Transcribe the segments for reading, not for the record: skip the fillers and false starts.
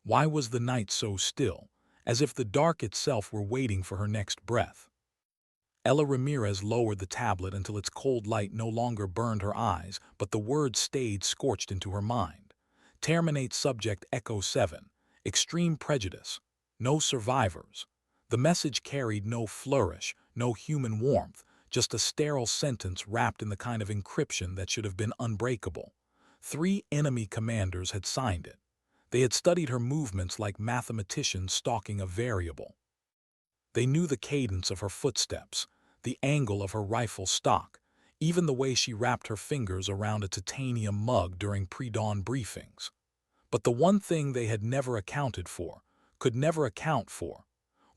Why was the night so still, as if the dark itself were waiting for her next breath? Ella Ramirez lowered the tablet until its cold light no longer burned her eyes, but the words stayed scorched into her mind. Terminate subject Echo 7. Extreme prejudice. No survivors. The message carried no flourish, no human warmth, just a sterile sentence wrapped in the kind of encryption that should have been unbreakable. 3 enemy commanders had signed it. They had studied her movements like mathematicians stalking a variable. They knew the cadence of her footsteps, the angle of her rifle stock, even the way she wrapped her fingers around a titanium mug during pre-dawn briefings. But the one thing they had never accounted for, could never account for,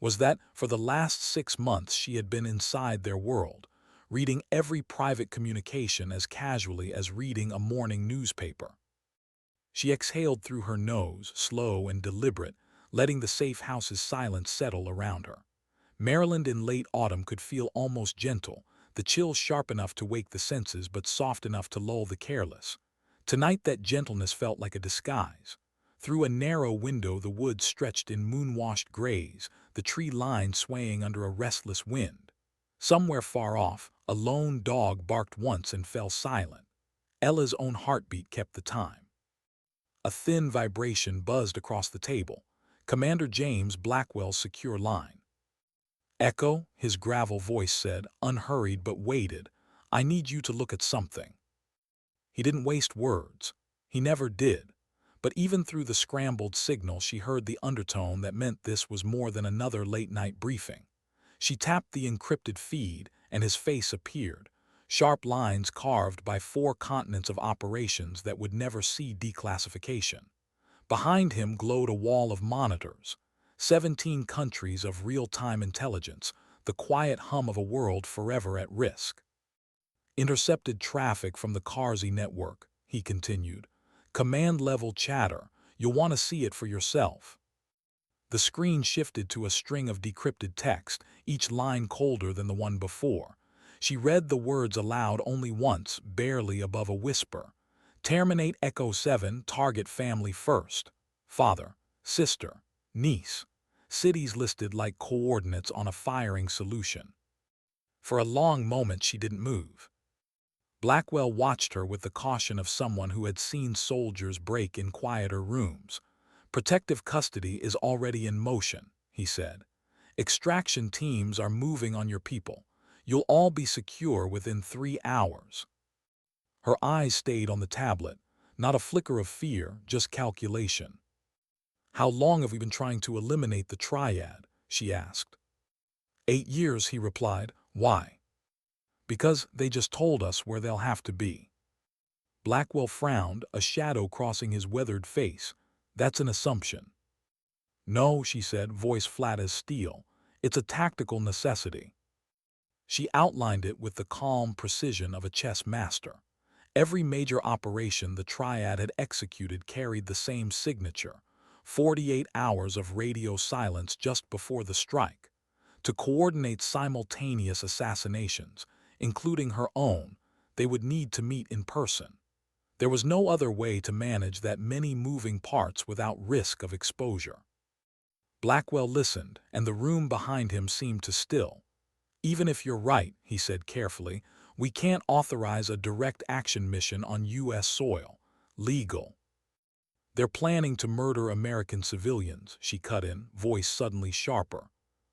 was that for the last 6 months she had been inside their world, reading every private communication as casually as reading a morning newspaper. She exhaled through her nose, slow and deliberate, letting the safe house's silence settle around her. Maryland in late autumn could feel almost gentle, the chill sharp enough to wake the senses but soft enough to lull the careless. Tonight that gentleness felt like a disguise. Through a narrow window the woods stretched in moon-washed grays, the tree line swaying under a restless wind. Somewhere far off, a lone dog barked once and fell silent. Ella's own heartbeat kept the time. A thin vibration buzzed across the table. Commander James Blackwell's secure line. "Echo," his gravel voice said, unhurried but weighted, "I need you to look at something." He didn't waste words. He never did. But even through the scrambled signal she heard the undertone that meant this was more than another late-night briefing. She tapped the encrypted feed, and his face appeared, sharp lines carved by 4 continents of operations that would never see declassification. Behind him glowed a wall of monitors, 17 countries of real-time intelligence, the quiet hum of a world forever at risk. "Intercepted traffic from the Carsey network," he continued. "Command-level chatter. You'll want to see it for yourself." The screen shifted to a string of decrypted text, each line colder than the one before. She read the words aloud only once, barely above a whisper. "Terminate Echo 7, target family first. Father, sister, niece." Cities listed like coordinates on a firing solution. For a long moment she didn't move. Blackwell watched her with the caution of someone who had seen soldiers break in quieter rooms. "Protective custody is already in motion," he said. "Extraction teams are moving on your people. You'll all be secure within 3 hours." Her eyes stayed on the tablet, not a flicker of fear, just calculation. "How long have we been trying to eliminate the Triad?" she asked. 8 years, he replied. "Why?" "Because they just told us where they'll have to be." Blackwell frowned, a shadow crossing his weathered face. "That's an assumption." "No," she said, voice flat as steel. "It's a tactical necessity." She outlined it with the calm precision of a chess master. Every major operation the Triad had executed carried the same signature: 48 hours of radio silence just before the strike. To coordinate simultaneous assassinations, including her own, they would need to meet in person. There was no other way to manage that many moving parts without risk of exposure. Blackwell listened, and the room behind him seemed to still. "Even if you're right," he said carefully, "we can't authorize a direct action mission on U.S. soil. Legal." "They're planning to murder American civilians," she cut in, voice suddenly sharper.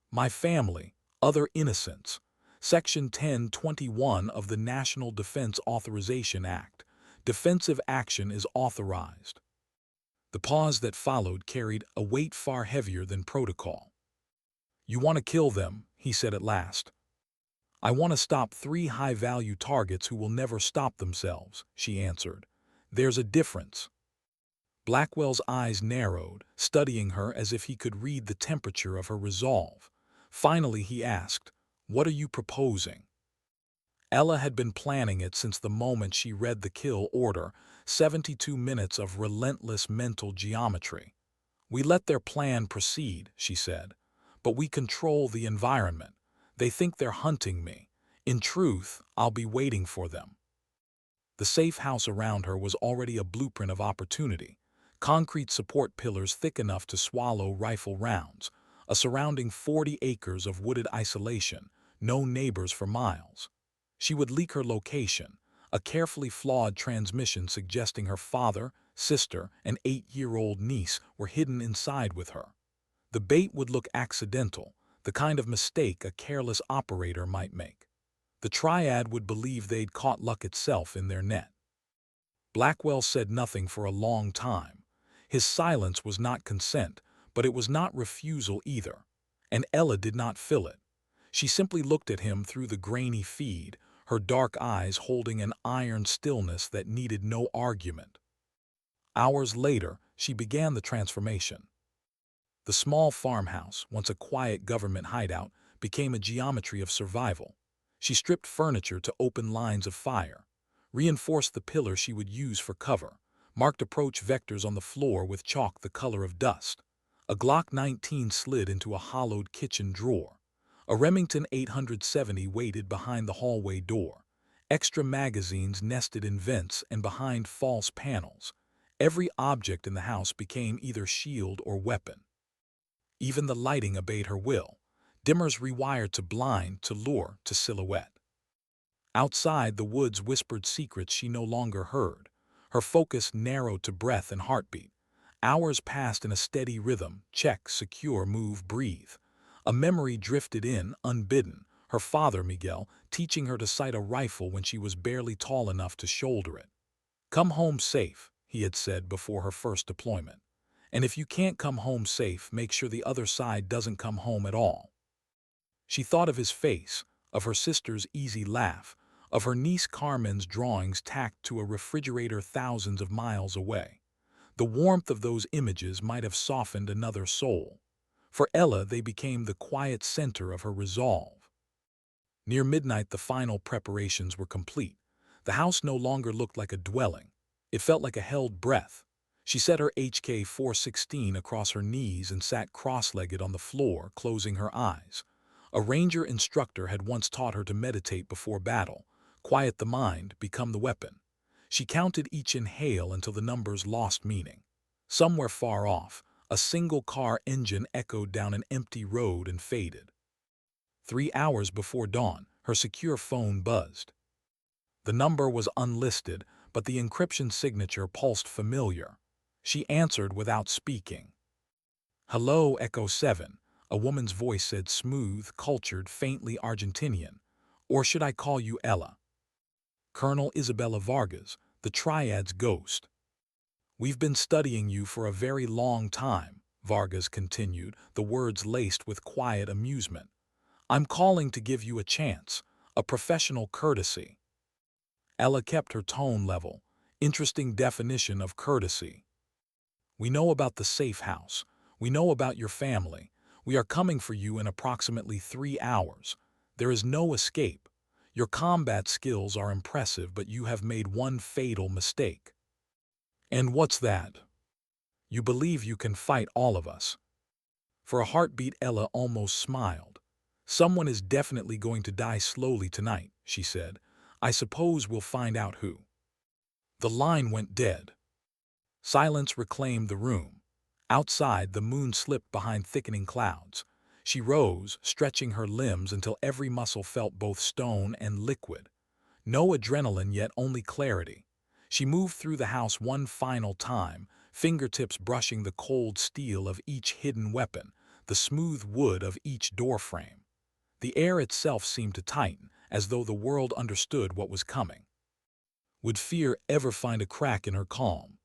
"My family, other innocents. Section 1021 of the National Defense Authorization Act. Defensive action is authorized." The pause that followed carried a weight far heavier than protocol. "You want to kill them," he said at last. "I want to stop 3 high-value targets who will never stop themselves," she answered. "There's a difference." Blackwell's eyes narrowed, studying her as if he could read the temperature of her resolve. Finally he asked, "What are you proposing?" Ella had been planning it since the moment she read the kill order, 72 minutes of relentless mental geometry. "We let their plan proceed," she said, "but we control the environment. They think they're hunting me. In truth, I'll be waiting for them." The safe house around her was already a blueprint of opportunity. concrete support pillars thick enough to swallow rifle rounds, a surrounding 40 acres of wooded isolation, no neighbors for miles. She would leak her location, a carefully flawed transmission suggesting her father, sister, and 8-year-old niece were hidden inside with her. The bait would look accidental, the kind of mistake a careless operator might make. The Triad would believe they'd caught luck itself in their net. Blackwell said nothing for a long time. His silence was not consent, but it was not refusal either. And Ella did not fill it. She simply looked at him through the grainy feed, her dark eyes holding an iron stillness that needed no argument. Hours later, she began the transformation. The small farmhouse, once a quiet government hideout, became a geometry of survival. She stripped furniture to open lines of fire, reinforced the pillar she would use for cover, marked approach vectors on the floor with chalk the color of dust. A Glock 19 slid into a hollowed kitchen drawer. A Remington 870 waited behind the hallway door. Extra magazines nested in vents and behind false panels. Every object in the house became either shield or weapon. Even the lighting obeyed her will. Dimmers rewired to blind, to lure, to silhouette. Outside, the woods whispered secrets she no longer heard. Her focus narrowed to breath and heartbeat. Hours passed in a steady rhythm: check, secure, move, breathe. A memory drifted in, unbidden. Her father, Miguel, teaching her to sight a rifle when she was barely tall enough to shoulder it. "Come home safe," he had said before her first deployment. "And if you can't come home safe, make sure the other side doesn't come home at all." She thought of his face, of her sister's easy laugh, of her niece Carmen's drawings tacked to a refrigerator thousands of miles away. The warmth of those images might have softened another soul. For Ella, they became the quiet center of her resolve. Near midnight, the final preparations were complete. The house no longer looked like a dwelling. It felt like a held breath. She set her HK-416 across her knees and sat cross-legged on the floor, closing her eyes. A ranger instructor had once taught her to meditate before battle, quiet the mind, become the weapon. She counted each inhale until the numbers lost meaning. Somewhere far off, a single-car engine echoed down an empty road and faded. 3 hours before dawn, her secure phone buzzed. The number was unlisted, but the encryption signature pulsed familiar. She answered without speaking. "Hello, Echo 7, a woman's voice said, smooth, cultured, faintly Argentinian. "Or should I call you Ella?" "Colonel Isabella Vargas, the Triad's ghost." "We've been studying you for a very long time," Vargas continued, the words laced with quiet amusement. "I'm calling to give you a chance, a professional courtesy." Ella kept her tone level. Interesting definition of courtesy. "We know about the safe house. We know about your family. We are coming for you in approximately 3 hours. There is no escape. Your combat skills are impressive, but you have made one fatal mistake." "And what's that?" "You believe you can fight all of us." For a heartbeat, Ella almost smiled. "Someone is definitely going to die slowly tonight," she said. "I suppose we'll find out who." The line went dead. Silence reclaimed the room. Outside, the moon slipped behind thickening clouds. She rose, stretching her limbs until every muscle felt both stone and liquid. No adrenaline, yet only clarity. She moved through the house one final time, fingertips brushing the cold steel of each hidden weapon, the smooth wood of each doorframe. The air itself seemed to tighten, as though the world understood what was coming. Would fear ever find a crack in her calm?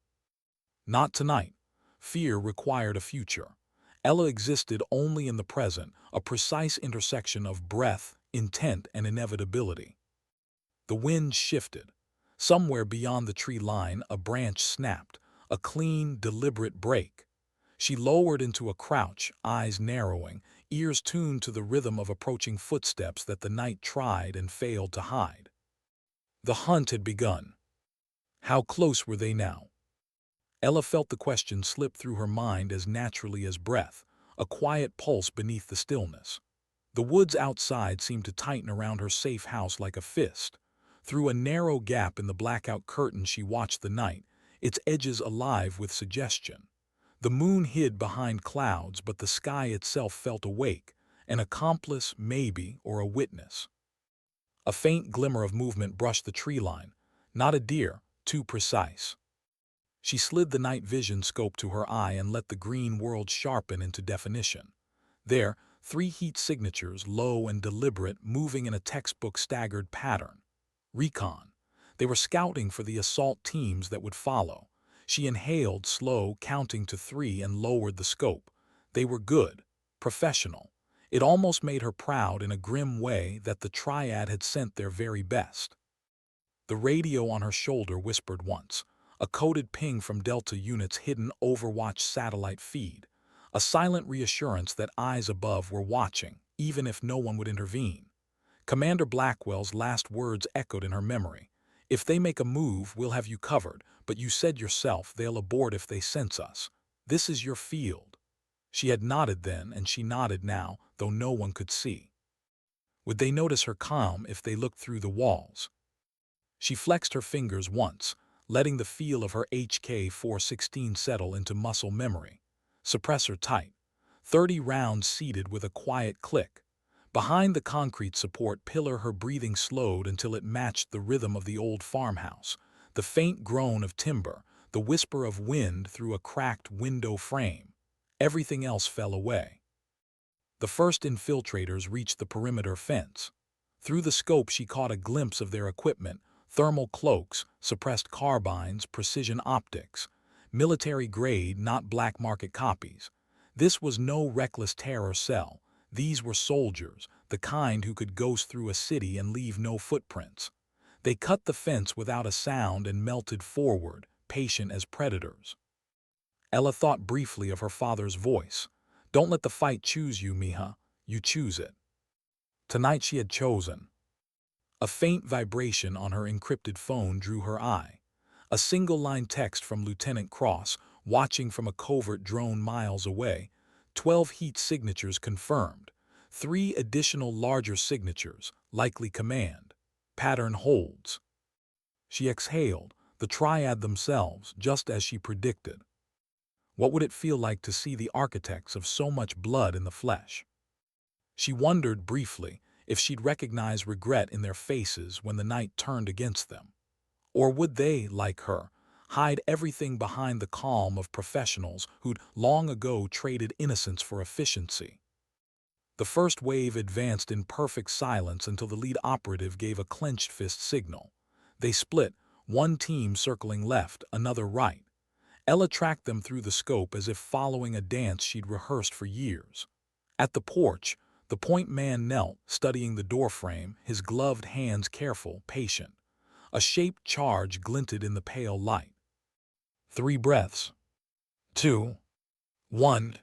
Not tonight. Fear required a future. Ella existed only in the present, a precise intersection of breath, intent, and inevitability. The wind shifted. Somewhere beyond the tree line, a branch snapped, a clean, deliberate break. She lowered into a crouch, eyes narrowing, ears tuned to the rhythm of approaching footsteps that the night tried and failed to hide. The hunt had begun. How close were they now? Ella felt the question slip through her mind as naturally as breath, a quiet pulse beneath the stillness. The woods outside seemed to tighten around her safe house like a fist. Through a narrow gap in the blackout curtain she watched the night, its edges alive with suggestion. The moon hid behind clouds, but the sky itself felt awake, an accomplice, maybe, or a witness. A faint glimmer of movement brushed the tree line. Not a deer, too precise. She slid the night vision scope to her eye and let the green world sharpen into definition. There, 3 heat signatures, low and deliberate, moving in a textbook staggered pattern. Recon. They were scouting for the assault teams that would follow. She inhaled, slow, counting to 3, and lowered the scope. They were good, professional. It almost made her proud in a grim way that the Triad had sent their very best. The radio on her shoulder whispered once, a coded ping from Delta unit's hidden Overwatch satellite feed, a silent reassurance that eyes above were watching, even if no one would intervene. Commander Blackwell's last words echoed in her memory. "If they make a move, we'll have you covered, but you said yourself they'll abort if they sense us. This is your field." She had nodded then, and she nodded now, though no one could see. Would they notice her calm if they looked through the walls? She flexed her fingers once, letting the feel of her HK-416 settle into muscle memory. Suppressor tight. 30 rounds seated with a quiet click. Behind the concrete support pillar her breathing slowed until it matched the rhythm of the old farmhouse, the faint groan of timber, the whisper of wind through a cracked window frame. Everything else fell away. The first infiltrators reached the perimeter fence. Through the scope she caught a glimpse of their equipment: thermal cloaks, suppressed carbines, precision optics. Military-grade, not black market copies. This was no reckless terror cell. These were soldiers, the kind who could ghost through a city and leave no footprints. They cut the fence without a sound and melted forward, patient as predators. Ella thought briefly of her father's voice. "Don't let the fight choose you, Mija. You choose it." Tonight she had chosen. A faint vibration on her encrypted phone drew her eye. A single-line text from Lieutenant Cross, watching from a covert drone miles away. 12 heat signatures confirmed. 3 additional larger signatures, likely command. Pattern holds. She exhaled, the Triad themselves, just as she predicted. What would it feel like to see the architects of so much blood in the flesh? She wondered briefly if she'd recognize regret in their faces when the night turned against them. Or would they, like her, hide everything behind the calm of professionals who'd long ago traded innocence for efficiency? The first wave advanced in perfect silence until the lead operative gave a clenched fist signal. They split, one team circling left, another right. Ella tracked them through the scope as if following a dance she'd rehearsed for years. At the porch, the point man knelt, studying the doorframe, his gloved hands careful, patient. A shaped charge glinted in the pale light. 3 breaths. 2. 1.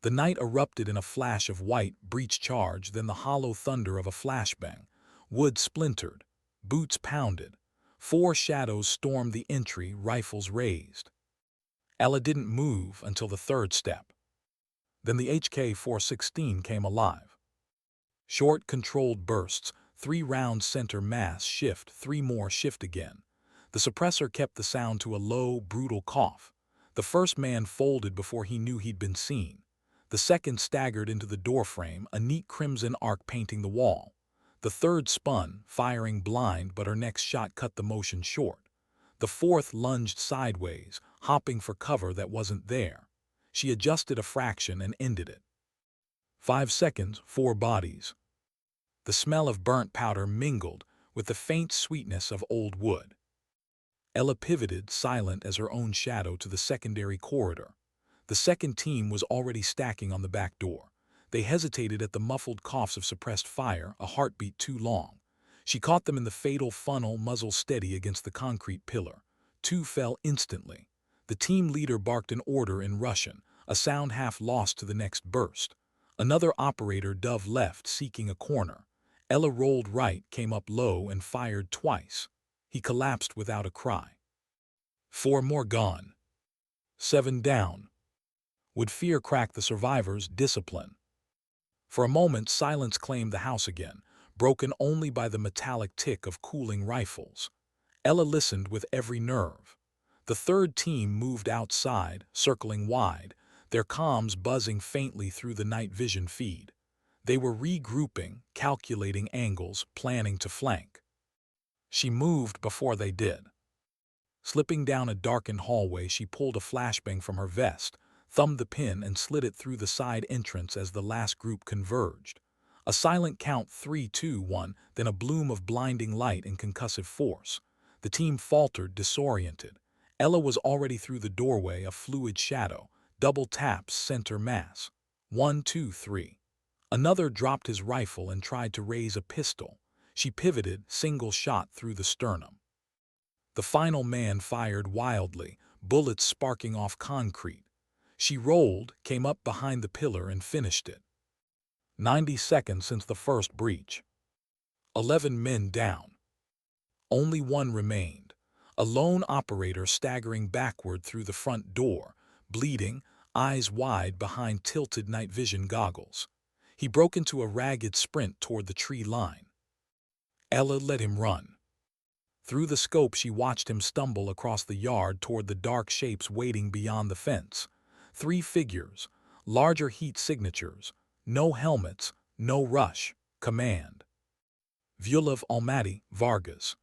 The night erupted in a flash of white, breech charge, then the hollow thunder of a flashbang. Wood splintered. Boots pounded. 4 shadows stormed the entry, rifles raised. Ella didn't move until the 3rd step. Then the HK-416 came alive. Short, controlled bursts, 3 round center mass shift, 3 more shift again. The suppressor kept the sound to a low, brutal cough. The first man folded before he knew he'd been seen. The second staggered into the doorframe, a neat crimson arc painting the wall. The third spun, firing blind, but her next shot cut the motion short. The fourth lunged sideways, hopping for cover that wasn't there. She adjusted a fraction and ended it. 5 seconds, 4 bodies. The smell of burnt powder mingled with the faint sweetness of old wood. Ella pivoted, silent as her own shadow, to the secondary corridor. The second team was already stacking on the back door. They hesitated at the muffled coughs of suppressed fire, a heartbeat too long. She caught them in the fatal funnel, muzzle steady against the concrete pillar. 2 fell instantly. The team leader barked an order in Russian, a sound half lost to the next burst. Another operator dove left, seeking a corner. Ella rolled right, came up low, and fired twice. He collapsed without a cry. 4 more gone. 7 down. Would fear crack the survivors' discipline? For a moment, silence claimed the house again, broken only by the metallic tick of cooling rifles. Ella listened with every nerve. The third team moved outside, circling wide, their comms buzzing faintly through the night vision feed. They were regrouping, calculating angles, planning to flank. She moved before they did. Slipping down a darkened hallway, she pulled a flashbang from her vest, thumbed the pin and slid it through the side entrance as the last group converged. A silent count 3, 2, 1, then a bloom of blinding light and concussive force. The team faltered, disoriented. Ella was already through the doorway, a fluid shadow. Double taps, center mass. 1, 2, 3. Another dropped his rifle and tried to raise a pistol. She pivoted, single shot through the sternum. The final man fired wildly, bullets sparking off concrete. She rolled, came up behind the pillar and finished it. 90 seconds since the first breach. 11 men down. Only one remained. A lone operator staggering backward through the front door, bleeding, eyes wide behind tilted night vision goggles. He broke into a ragged sprint toward the tree line. Ella let him run. Through the scope she watched him stumble across the yard toward the dark shapes waiting beyond the fence. 3 figures, larger heat signatures, no helmets, no rush, command. Vyulav Almaty, Vargas.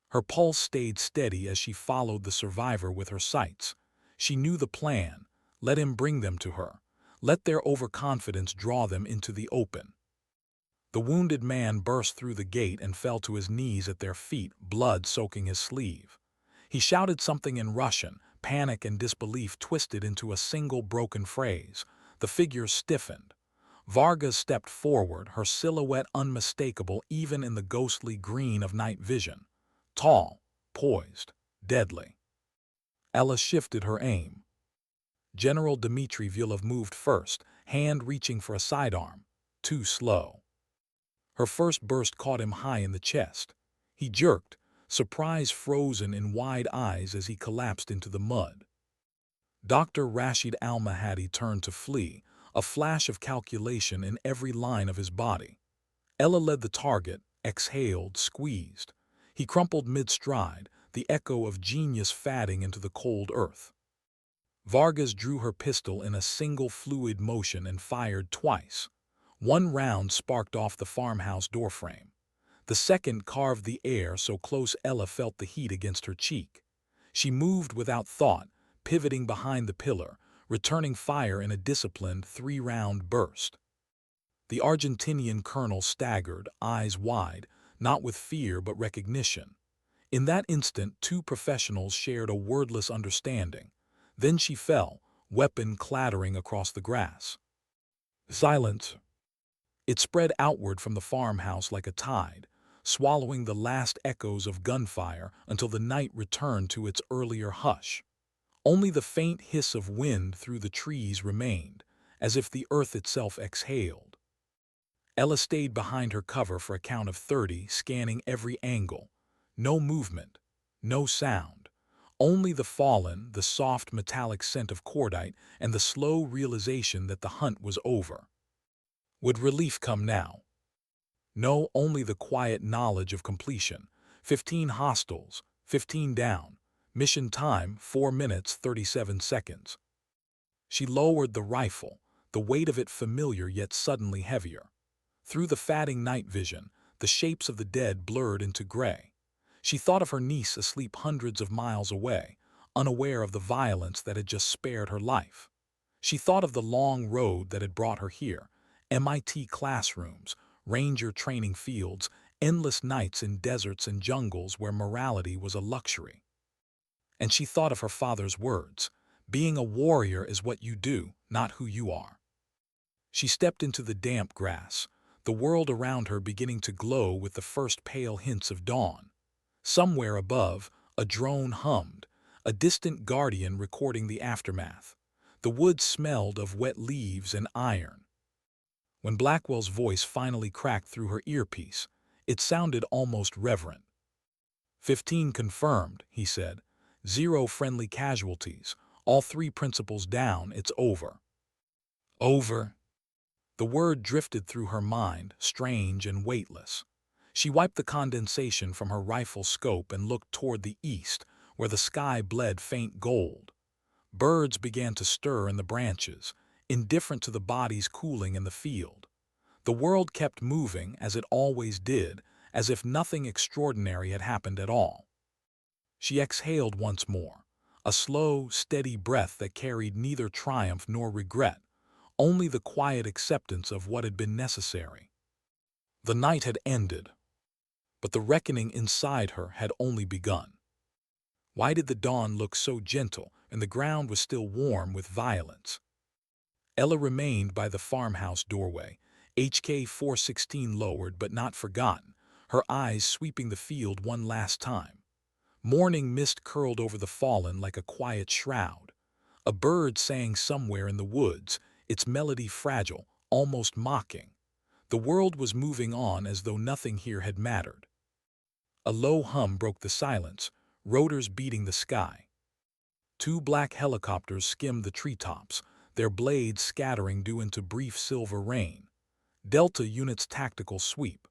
Her pulse stayed steady as she followed the survivor with her sights. She knew the plan. Let him bring them to her. Let their overconfidence draw them into the open. The wounded man burst through the gate and fell to his knees at their feet, blood soaking his sleeve. He shouted something in Russian, panic and disbelief twisted into a single broken phrase. The figures stiffened. Vargas stepped forward, her silhouette unmistakable even in the ghostly green of night vision. Tall, poised, deadly. Ella shifted her aim. General Dmitry Vyulav moved first, hand reaching for a sidearm. Too slow. Her first burst caught him high in the chest. He jerked, surprise frozen in wide eyes as he collapsed into the mud. Dr. Rashid Al-Mahdi turned to flee, a flash of calculation in every line of his body. Ella led the target, exhaled, squeezed. He crumpled mid-stride, the echo of genius fading into the cold earth. Vargas drew her pistol in a single fluid motion and fired twice. One round sparked off the farmhouse doorframe. The second carved the air so close Ella felt the heat against her cheek. She moved without thought, pivoting behind the pillar, returning fire in a disciplined 3-round burst. The Argentinian colonel staggered, eyes wide, not with fear but recognition. In that instant, 2 professionals shared a wordless understanding. Then she fell, weapon clattering across the grass. Silence. It spread outward from the farmhouse like a tide, swallowing the last echoes of gunfire until the night returned to its earlier hush. Only the faint hiss of wind through the trees remained, as if the earth itself exhaled. Ella stayed behind her cover for a count of 30, scanning every angle. No movement, no sound. Only the fallen, the soft metallic scent of cordite, and the slow realization that the hunt was over. Would relief come now? No, only the quiet knowledge of completion. 15 hostiles, 15 down. Mission time, 4 minutes, 37 seconds. She lowered the rifle, the weight of it familiar yet suddenly heavier. Through the fading night vision, the shapes of the dead blurred into gray. She thought of her niece asleep hundreds of miles away, unaware of the violence that had just spared her life. She thought of the long road that had brought her here, MIT classrooms, ranger training fields, endless nights in deserts and jungles where morality was a luxury. And she thought of her father's words, being a warrior is what you do, not who you are. She stepped into the damp grass, the world around her beginning to glow with the first pale hints of dawn. Somewhere above, a drone hummed, a distant guardian recording the aftermath. The woods smelled of wet leaves and iron. When Blackwell's voice finally cracked through her earpiece, it sounded almost reverent. 15 confirmed, he said. 0 friendly casualties. All 3 principals down, it's over. Over. The word drifted through her mind, strange and weightless. She wiped the condensation from her rifle scope and looked toward the east, where the sky bled faint gold. Birds began to stir in the branches, indifferent to the bodies cooling in the field. The world kept moving, as it always did, as if nothing extraordinary had happened at all. She exhaled once more, a slow, steady breath that carried neither triumph nor regret, only the quiet acceptance of what had been necessary. The night had ended, but the reckoning inside her had only begun. Why did the dawn look so gentle, and the ground was still warm with violence? Ella remained by the farmhouse doorway, HK 416 lowered but not forgotten, her eyes sweeping the field one last time. Morning mist curled over the fallen like a quiet shroud. A bird sang somewhere in the woods, its melody fragile, almost mocking. The world was moving on as though nothing here had mattered. A low hum broke the silence, rotors beating the sky. Two black helicopters skimmed the treetops, their blades scattering due into brief silver rain. Delta Unit's tactical sweep.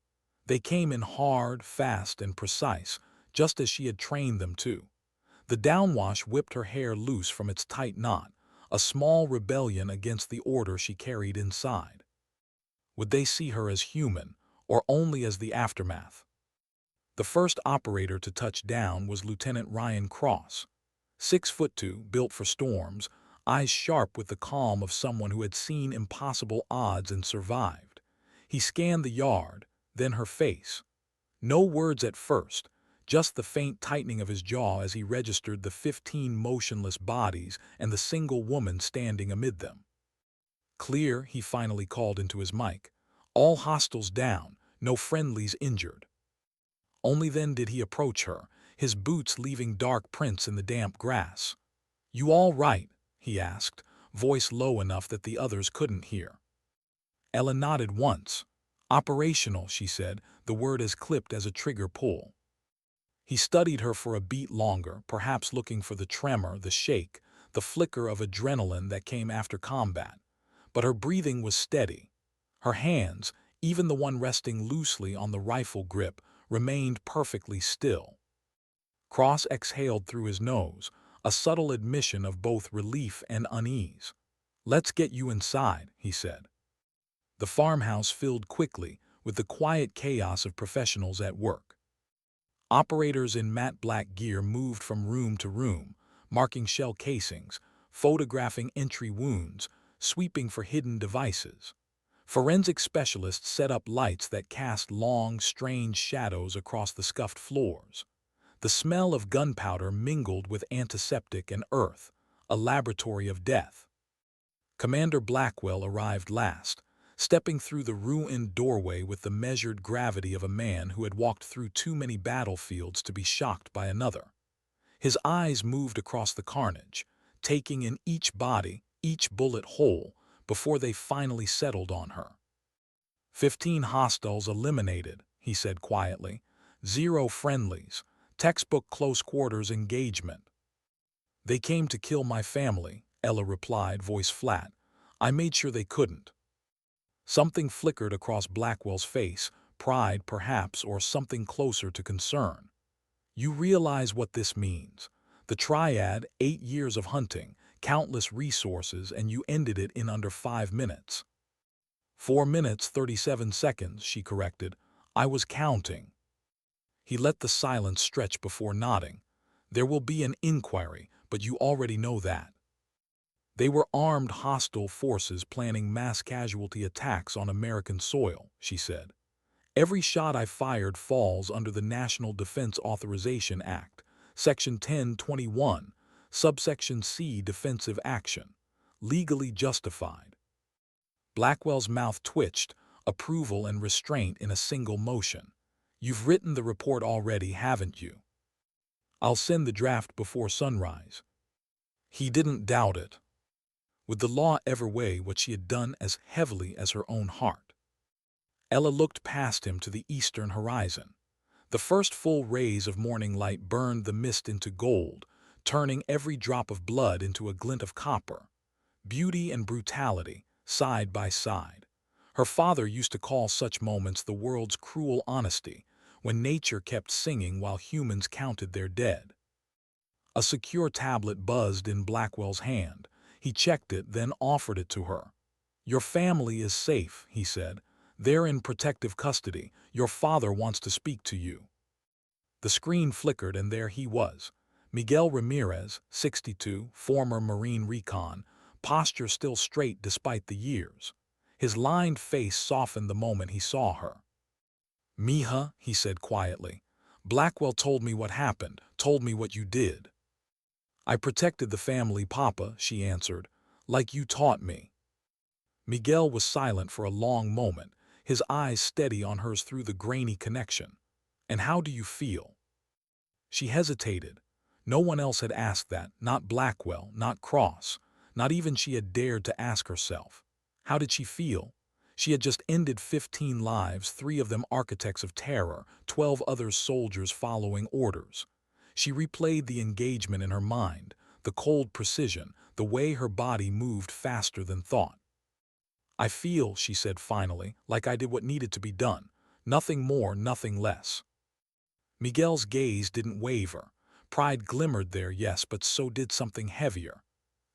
They came in hard, fast, and precise, just as she had trained them to. The downwash whipped her hair loose from its tight knot, a small rebellion against the order she carried inside. Would they see her as human, or only as the aftermath? The first operator to touch down was Lieutenant Ryan Cross. 6'2", built for storms, eyes sharp with the calm of someone who had seen impossible odds and survived. He scanned the yard, then her face. No words at first, just the faint tightening of his jaw as he registered the 15 motionless bodies and the single woman standing amid them. "Clear," he finally called into his mic. "All hostiles down, no friendlies injured." Only then did he approach her, his boots leaving dark prints in the damp grass. "You all right?" he asked, voice low enough that the others couldn't hear. Ella nodded once. "Operational," she said, the word as clipped as a trigger pull. He studied her for a beat longer, perhaps looking for the tremor, the shake, the flicker of adrenaline that came after combat. But her breathing was steady. Her hands, even the one resting loosely on the rifle grip, remained perfectly still. Cross exhaled through his nose, a subtle admission of both relief and unease. "Let's get you inside," he said. The farmhouse filled quickly, with the quiet chaos of professionals at work. Operators in matte black gear moved from room to room, marking shell casings, photographing entry wounds, sweeping for hidden devices. Forensic specialists set up lights that cast long, strange shadows across the scuffed floors. The smell of gunpowder mingled with antiseptic and earth, a laboratory of death. Commander Blackwell arrived last, stepping through the ruined doorway with the measured gravity of a man who had walked through too many battlefields to be shocked by another. His eyes moved across the carnage, taking in each body, each bullet whole, before they finally settled on her. 15 hostiles eliminated, he said quietly. 0 friendlies. Textbook close quarters engagement. "They came to kill my family," Ella replied, voice flat. "I made sure they couldn't." Something flickered across Blackwell's face, pride perhaps, or something closer to concern. "You realize what this means. The Triad, 8 years of hunting, countless resources, and you ended it in under 5 minutes. 4 minutes, 37 seconds, she corrected. "I was counting." He let the silence stretch before nodding. "There will be an inquiry, but you already know that." "They were armed hostile forces planning mass casualty attacks on American soil," she said. "Every shot I fired falls under the National Defense Authorization Act, Section 1021, Subsection C, Defensive Action. Legally justified." Blackwell's mouth twitched, approval and restraint in a single motion. "You've written the report already, haven't you?" "I'll send the draft before sunrise." He didn't doubt it. Would the law ever weigh what she had done as heavily as her own heart? Ella looked past him to the eastern horizon. The first full rays of morning light burned the mist into gold, turning every drop of blood into a glint of copper. Beauty and brutality, side by side. Her father used to call such moments the world's cruel honesty, when nature kept singing while humans counted their dead. A secure tablet buzzed in Blackwell's hand. He checked it, then offered it to her. "Your family is safe," he said. "They're in protective custody. Your father wants to speak to you." The screen flickered, and there he was. Miguel Ramirez, 62, former Marine Recon, posture still straight despite the years. His lined face softened the moment he saw her. "Mija," he said quietly, "Blackwell told me what happened, told me what you did." "I protected the family, Papa," she answered, "like you taught me." Miguel was silent for a long moment, his eyes steady on hers through the grainy connection. "And how do you feel?" She hesitated. No one else had asked that, not Blackwell, not Cross, not even she had dared to ask herself. How did she feel? She had just ended 15 lives, 3 of them architects of terror, 12 others soldiers following orders. She replayed the engagement in her mind, the cold precision, the way her body moved faster than thought. "I feel," she said finally, "like I did what needed to be done. Nothing more, nothing less." Miguel's gaze didn't waver. Pride glimmered there, yes, but so did something heavier.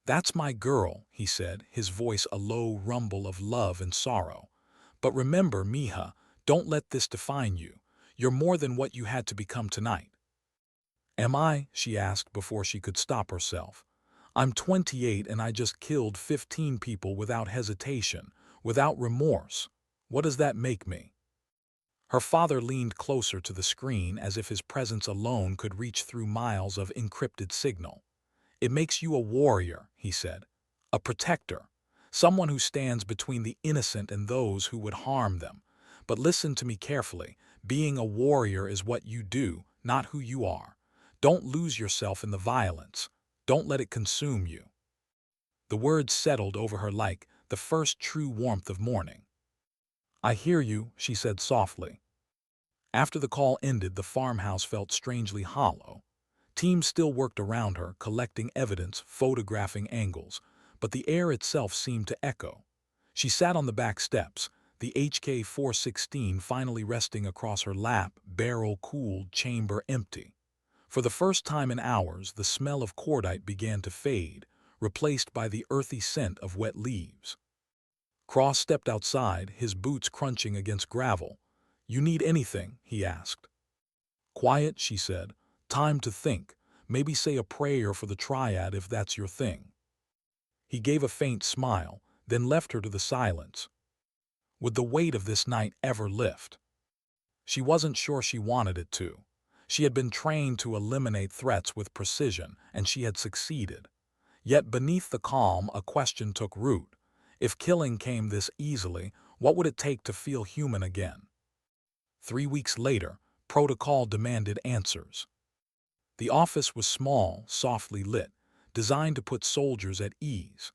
"That's my girl," he said, his voice a low rumble of love and sorrow. "But remember, Mija, don't let this define you. You're more than what you had to become tonight." "Am I?" she asked before she could stop herself. "I'm 28 and I just killed 15 people without hesitation, without remorse. What does that make me?" Her father leaned closer to the screen as if his presence alone could reach through miles of encrypted signal. "It makes you a warrior," he said. "A protector. Someone who stands between the innocent and those who would harm them. But listen to me carefully. Being a warrior is what you do, not who you are. Don't lose yourself in the violence. Don't let it consume you." The words settled over her like the first true warmth of morning. "I hear you," she said softly. After the call ended, the farmhouse felt strangely hollow. Teams still worked around her, collecting evidence, photographing angles, but the air itself seemed to echo. She sat on the back steps, the HK-416 finally resting across her lap, barrel-cooled, chamber empty. For the first time in hours, the smell of cordite began to fade, replaced by the earthy scent of wet leaves. Cross stepped outside, his boots crunching against gravel. "You need anything?" he asked. "Quiet," she said. "Time to think. Maybe say a prayer for the Triad if that's your thing." He gave a faint smile, then left her to the silence. Would the weight of this night ever lift? She wasn't sure she wanted it to. She had been trained to eliminate threats with precision, and she had succeeded. Yet beneath the calm, a question took root. If killing came this easily, what would it take to feel human again? 3 weeks later, protocol demanded answers. The office was small, softly lit, designed to put soldiers at ease.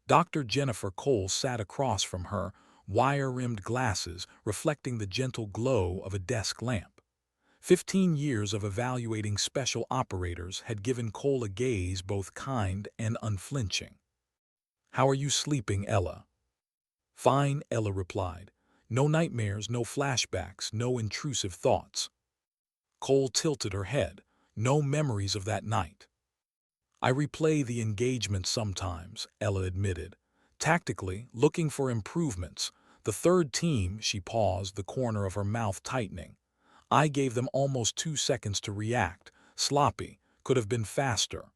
Dr. Jennifer Cole sat across from her, wire-rimmed glasses reflecting the gentle glow of a desk lamp. 15 years of evaluating special operators had given Cole a gaze both kind and unflinching. "How are you sleeping, Ella?" "Fine," Ella replied. "No nightmares, no flashbacks, no intrusive thoughts." Cole tilted her head. "No memories of that night." "I replay the engagement sometimes," Ella admitted. "Tactically, looking for improvements. The third team," she paused, the corner of her mouth tightening. "I gave them almost 2 seconds to react. Sloppy. Could have been faster."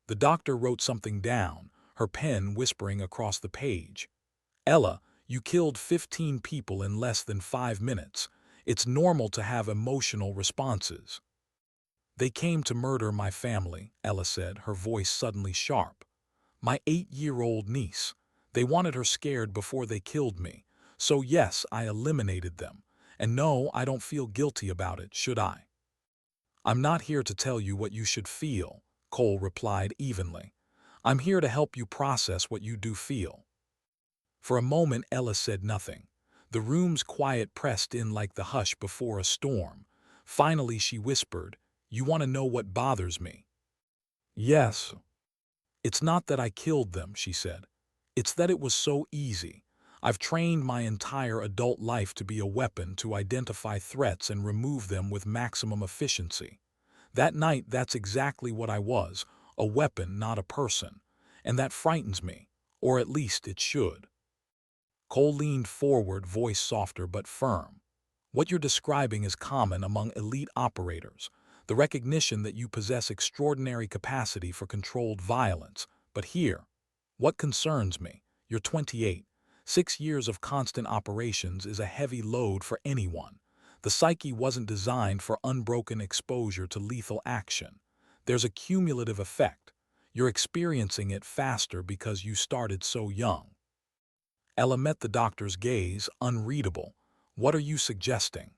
The doctor wrote something down, her pen whispering across the page. "Ella, you killed 15 people in less than 5 minutes. It's normal to have emotional responses." "They came to murder my family," Ella said, her voice suddenly sharp. "My 8-year-old niece. They wanted her scared before they killed me. So yes, I eliminated them. And no, I don't feel guilty about it, should I?" "I'm not here to tell you what you should feel," Cole replied evenly. "I'm here to help you process what you do feel." For a moment Ella said nothing. The room's quiet pressed in like the hush before a storm. Finally she whispered, "You want to know what bothers me?" "Yes." "It's not that I killed them," she said. "It's that it was so easy. I've trained my entire adult life to be a weapon to identify threats and remove them with maximum efficiency. That night, that's exactly what I was, a weapon, not a person. And that frightens me, or at least it should. Cole leaned forward, voice softer but firm. What you're describing is common among elite operators, the recognition that you possess extraordinary capacity for controlled violence. But here, what concerns me, you're 28. 6 years of constant operations is a heavy load for anyone. The psyche wasn't designed for unbroken exposure to lethal action. There's a cumulative effect. You're experiencing it faster because you started so young. Ella met the doctor's gaze, unreadable. What are you suggesting?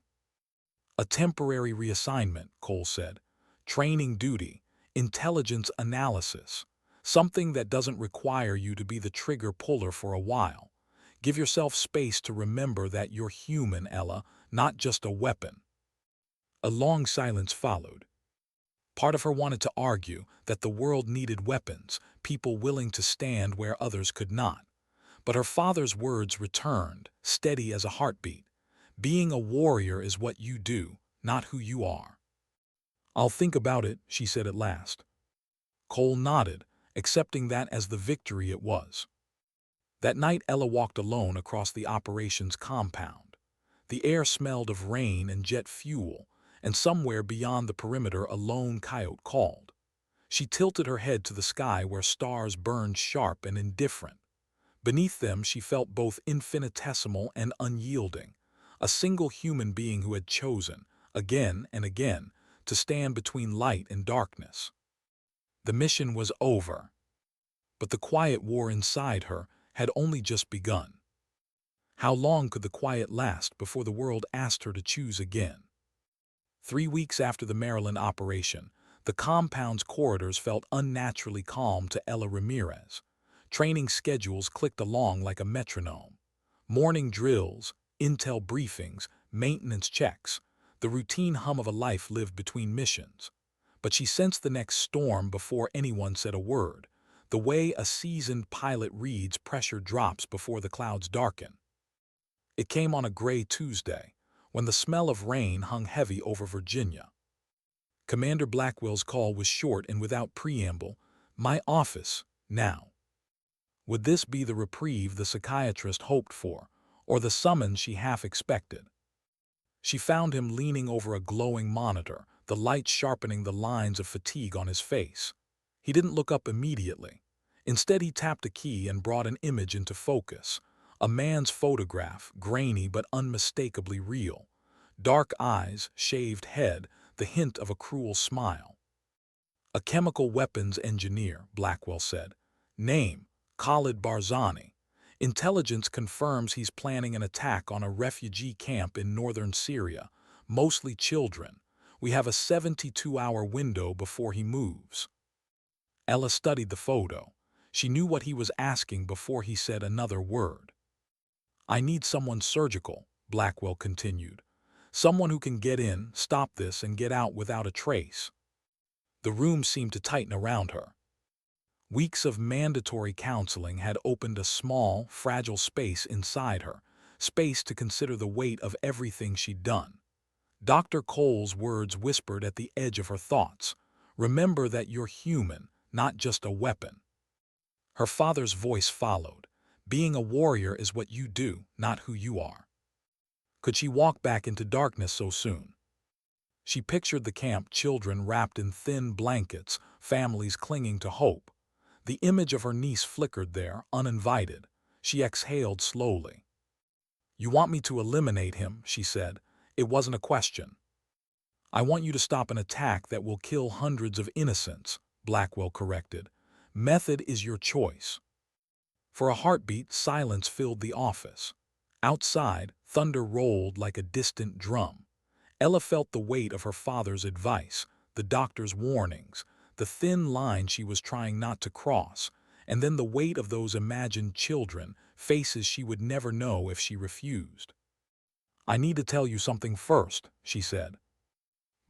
A temporary reassignment, Cole said. Training duty, intelligence analysis. Something that doesn't require you to be the trigger puller for a while. Give yourself space to remember that you're human, Ella, not just a weapon. A long silence followed. Part of her wanted to argue that the world needed weapons, people willing to stand where others could not. But her father's words returned, steady as a heartbeat. Being a warrior is what you do, not who you are. I'll think about it, she said at last. Cole nodded, accepting that as the victory it was. That night Ella walked alone across the operations compound. The air smelled of rain and jet fuel, and somewhere beyond the perimeter a lone coyote called. She tilted her head to the sky where stars burned sharp and indifferent. Beneath them she felt both infinitesimal and unyielding, a single human being who had chosen, again and again, to stand between light and darkness. The mission was over, but the quiet war inside her had only just begun. How long could the quiet last before the world asked her to choose again? 3 weeks after the Maryland operation, the compound's corridors felt unnaturally calm to Ella Ramirez. Training schedules clicked along like a metronome. Morning drills, intel briefings, maintenance checks, the routine hum of a life lived between missions. But she sensed the next storm before anyone said a word, the way a seasoned pilot reads pressure drops before the clouds darken. It came on a gray Tuesday, when the smell of rain hung heavy over Virginia. Commander Blackwell's call was short and without preamble. My office, now. Would this be the reprieve the psychiatrist hoped for, or the summons she half expected? She found him leaning over a glowing monitor, the light sharpening the lines of fatigue on his face. He didn't look up immediately. Instead, he tapped a key and brought an image into focus. A man's photograph, grainy but unmistakably real. Dark eyes, shaved head, the hint of a cruel smile. A chemical weapons engineer, Blackwell said. Name, Khalid Barzani. Intelligence confirms he's planning an attack on a refugee camp in northern Syria, mostly children. We have a 72-hour window before he moves. Ella studied the photo. She knew what he was asking before he said another word. I need someone surgical, Blackwell continued. Someone who can get in, stop this, and get out without a trace. The room seemed to tighten around her. Weeks of mandatory counseling had opened a small, fragile space inside her, space to consider the weight of everything she'd done. Dr. Cole's words whispered at the edge of her thoughts. Remember that you're human, not just a weapon. Her father's voice followed. Being a warrior is what you do, not who you are. Could she walk back into darkness so soon? She pictured the camp, children wrapped in thin blankets, families clinging to hope. The image of her niece flickered there, uninvited. She exhaled slowly. You want me to eliminate him, she said. It wasn't a question. I want you to stop an attack that will kill hundreds of innocents, Blackwell corrected. Method is your choice. For a heartbeat, silence filled the office. Outside, thunder rolled like a distant drum. Ella felt the weight of her father's advice, the doctor's warnings, the thin line she was trying not to cross, and then the weight of those imagined children, faces she would never know if she refused. I need to tell you something first, she said.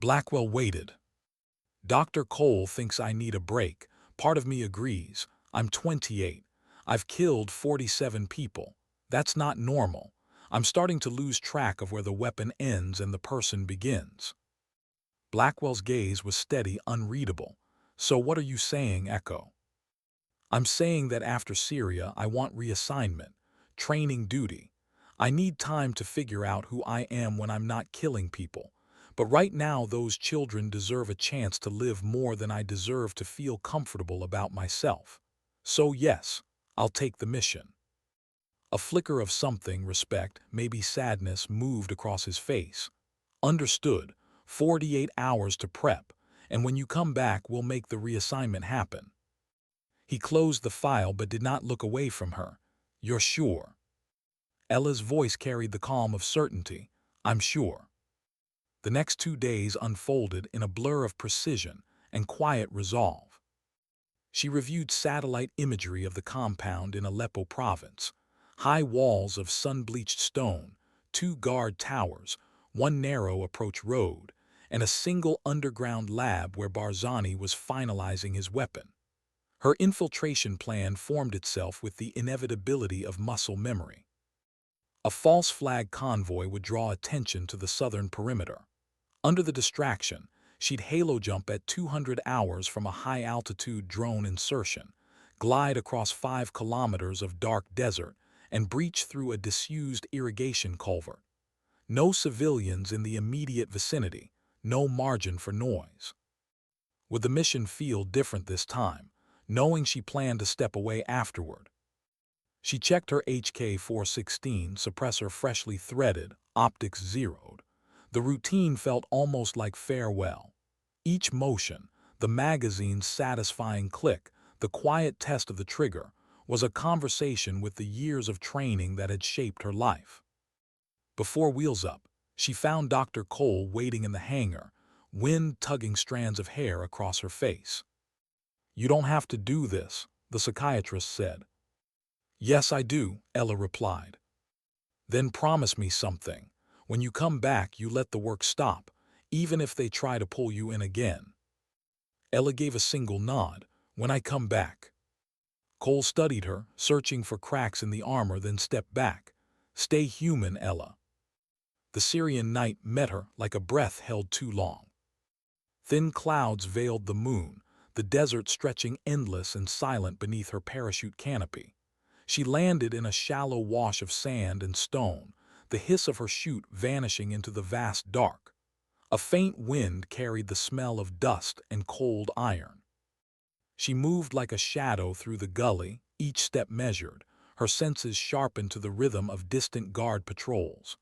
Blackwell waited. Dr. Cole thinks I need a break. Part of me agrees. I'm 28. I've killed 47 people. That's not normal. I'm starting to lose track of where the weapon ends and the person begins. Blackwell's gaze was steady, unreadable. So what are you saying, Echo? I'm saying that after Syria, I want reassignment, training duty. I need time to figure out who I am when I'm not killing people. But right now, those children deserve a chance to live more than I deserve to feel comfortable about myself. So yes, I'll take the mission. A flicker of something, respect, maybe sadness, moved across his face. Understood. 48 hours to prep, and when you come back, we'll make the reassignment happen. He closed the file but did not look away from her. You're sure? Ella's voice carried the calm of certainty. I'm sure. The next 2 days unfolded in a blur of precision and quiet resolve. She reviewed satellite imagery of the compound in Aleppo province. High walls of sun-bleached stone, 2 guard towers, 1 narrow approach road, and a single underground lab where Barzani was finalizing his weapon. Her infiltration plan formed itself with the inevitability of muscle memory. A false flag convoy would draw attention to the southern perimeter. Under the distraction, she'd halo jump at 200 hours from a high-altitude drone insertion, glide across 5 kilometers of dark desert, and breach through a disused irrigation culvert. No civilians in the immediate vicinity, no margin for noise. Would the mission feel different this time, knowing she planned to step away afterward? She checked her HK-416 suppressor freshly threaded, optics zeroed. The routine felt almost like farewell. Each motion, the magazine's satisfying click, the quiet test of the trigger, was a conversation with the years of training that had shaped her life. Before wheels up, she found Dr. Cole waiting in the hangar, wind tugging strands of hair across her face. You don't have to do this, the psychiatrist said. Yes, I do, Ella replied. Then promise me something. When you come back, you let the work stop, even if they try to pull you in again. Ella gave a single nod. When I come back. Cole studied her, searching for cracks in the armor, then stepped back. Stay human, Ella. The Syrian night met her like a breath held too long. Thin clouds veiled the moon, the desert stretching endless and silent beneath her parachute canopy. She landed in a shallow wash of sand and stone, the hiss of her chute vanishing into the vast dark. A faint wind carried the smell of dust and cold iron. She moved like a shadow through the gully, each step measured, her senses sharpened to the rhythm of distant guard patrols.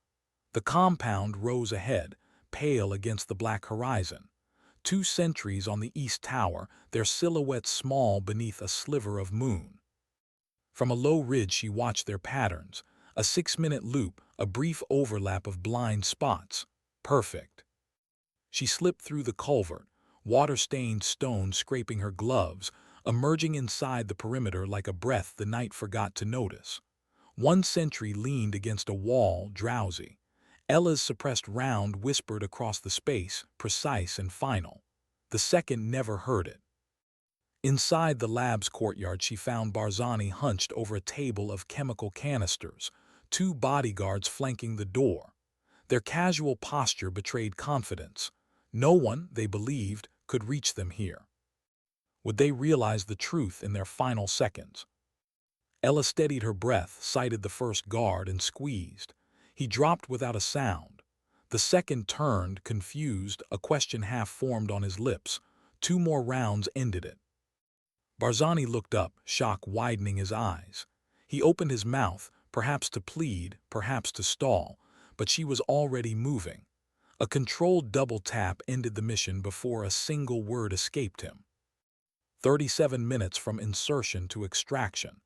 The compound rose ahead, pale against the black horizon. 2 sentries on the east tower, their silhouettes small beneath a sliver of moon. From a low ridge she watched their patterns, a 6-minute loop, a brief overlap of blind spots. Perfect. She slipped through the culvert, water-stained stone scraping her gloves, emerging inside the perimeter like a breath the night forgot to notice. 1 sentry leaned against a wall, drowsy. Ella's suppressed round whispered across the space, precise and final. The second never heard it. Inside the lab's courtyard she found Barzani hunched over a table of chemical canisters, 2 bodyguards flanking the door. Their casual posture betrayed confidence. No one, they believed, could reach them here. Would they realize the truth in their final seconds? Ella steadied her breath, sighted the first guard, and squeezed. He dropped without a sound. The second turned, confused, a question half formed on his lips. 2 more rounds ended it. Barzani looked up, shock widening his eyes. He opened his mouth, perhaps to plead, perhaps to stall, but she was already moving. A controlled double tap ended the mission before a single word escaped him. 37 minutes from insertion to extraction.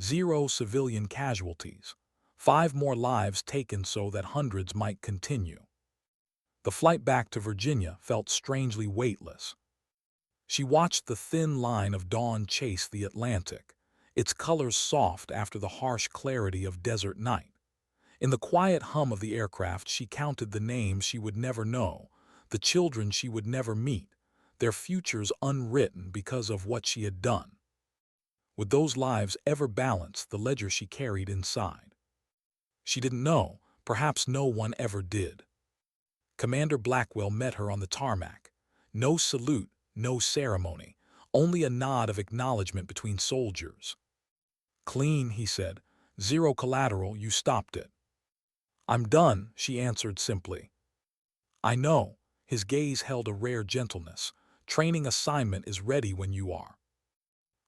0 civilian casualties. 5 more lives taken so that hundreds might continue. The flight back to Virginia felt strangely weightless. She watched the thin line of dawn chase the Atlantic, its colors soft after the harsh clarity of desert night. In the quiet hum of the aircraft she counted the names she would never know, the children she would never meet, their futures unwritten because of what she had done. Would those lives ever balance the ledger she carried inside? She didn't know, perhaps no one ever did. Commander Blackwell met her on the tarmac. No salute, no ceremony, only a nod of acknowledgement between soldiers. "Clean," he said. "Zero collateral, you stopped it." "I'm done," she answered simply. "I know." His gaze held a rare gentleness. "Training assignment is ready when you are."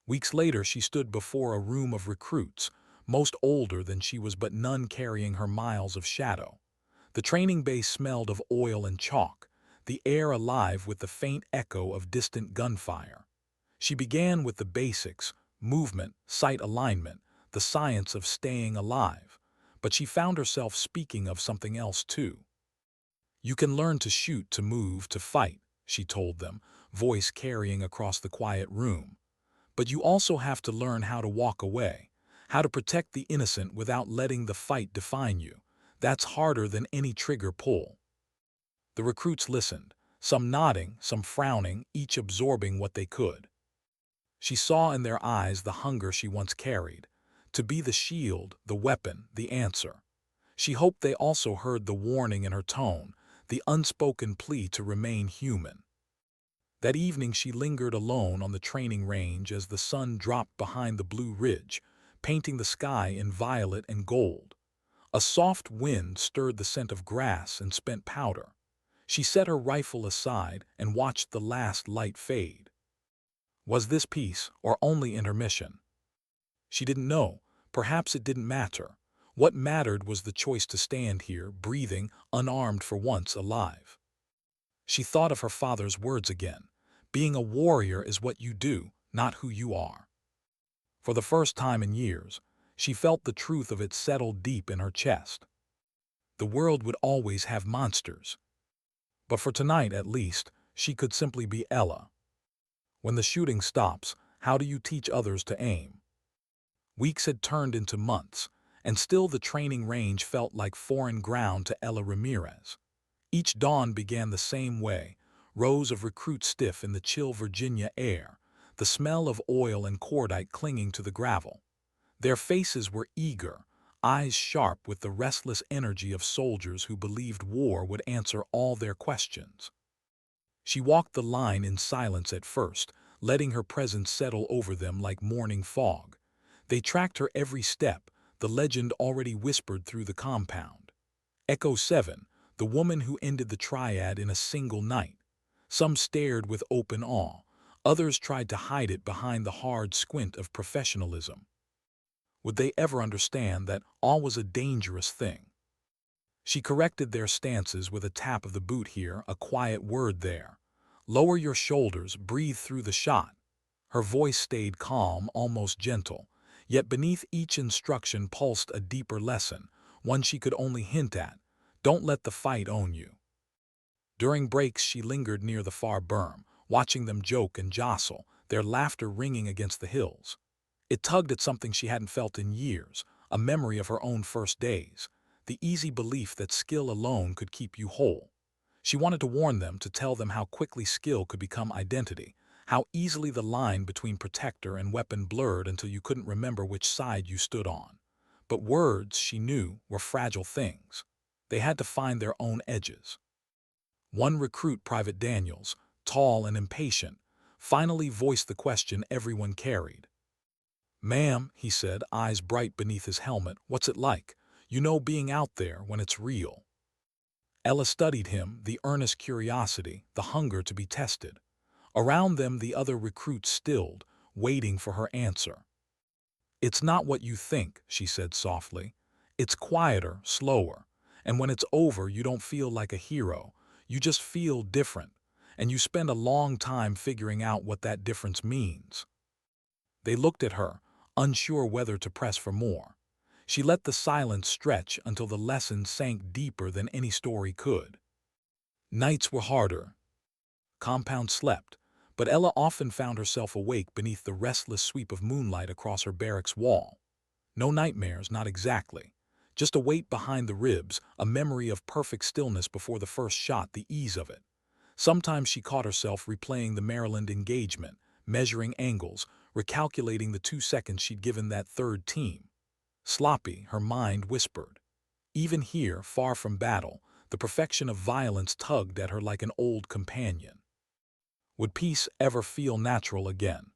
Weeks later she stood before a room of recruits, most older than she was but none carrying her miles of shadow. The training base smelled of oil and chalk, the air alive with the faint echo of distant gunfire. She began with the basics: movement, sight alignment, the science of staying alive. But she found herself speaking of something else too. "You can learn to shoot, to move, to fight," she told them, voice carrying across the quiet room. "But you also have to learn how to walk away, how to protect the innocent without letting the fight define you. That's harder than any trigger pull." The recruits listened, some nodding, some frowning, each absorbing what they could. She saw in their eyes the hunger she once carried, to be the shield, the weapon, the answer. She hoped they also heard the warning in her tone, the unspoken plea to remain human. That evening she lingered alone on the training range as the sun dropped behind the blue ridge, painting the sky in violet and gold. A soft wind stirred the scent of grass and spent powder. She set her rifle aside and watched the last light fade. Was this peace or only intermission? She didn't know. Perhaps it didn't matter. What mattered was the choice to stand here, breathing, unarmed for once, alive. She thought of her father's words again. Being a warrior is what you do, not who you are. For the first time in years, she felt the truth of it settle deep in her chest. The world would always have monsters. But for tonight, at least, she could simply be Ella. When the shooting stops, how do you teach others to aim? Weeks had turned into months, and still the training range felt like foreign ground to Ella Ramirez. Each dawn began the same way, rows of recruits stiff in the chill Virginia air, the smell of oil and cordite clinging to the gravel. Their faces were eager, eyes sharp with the restless energy of soldiers who believed war would answer all their questions. She walked the line in silence at first, letting her presence settle over them like morning fog. They tracked her every step, the legend already whispered through the compound. Echo 7, the woman who ended the Triad in a single night. Some stared with open awe, others tried to hide it behind the hard squint of professionalism. Would they ever understand that awe was a dangerous thing? She corrected their stances with a tap of the boot here, a quiet word there. "Lower your shoulders, breathe through the shot." Her voice stayed calm, almost gentle, yet beneath each instruction pulsed a deeper lesson, one she could only hint at. Don't let the fight own you. During breaks she lingered near the far berm, watching them joke and jostle, their laughter ringing against the hills. It tugged at something she hadn't felt in years, a memory of her own first days, the easy belief that skill alone could keep you whole. She wanted to warn them, to tell them how quickly skill could become identity, how easily the line between protector and weapon blurred until you couldn't remember which side you stood on. But words, she knew, were fragile things. They had to find their own edges. One recruit, Private Daniels, tall and impatient, finally voiced the question everyone carried. "Ma'am," he said, eyes bright beneath his helmet, "what's it like? You know, being out there when it's real." Ella studied him, the earnest curiosity, the hunger to be tested. Around them the other recruits stilled, waiting for her answer. "It's not what you think," she said softly. "It's quieter, slower. And when it's over, you don't feel like a hero. You just feel different. And you spend a long time figuring out what that difference means." They looked at her, unsure whether to press for more. She let the silence stretch until the lesson sank deeper than any story could. Nights were harder. Compound slept, but Ella often found herself awake beneath the restless sweep of moonlight across her barracks wall. No nightmares, not exactly. Just a weight behind the ribs, a memory of perfect stillness before the first shot, the ease of it. Sometimes she caught herself replaying the Maryland engagement, measuring angles, recalculating the 2 seconds she'd given that third team. Sloppy, her mind whispered. Even here, far from battle, The perfection of violence tugged at her like an old companion. Would peace ever feel natural again?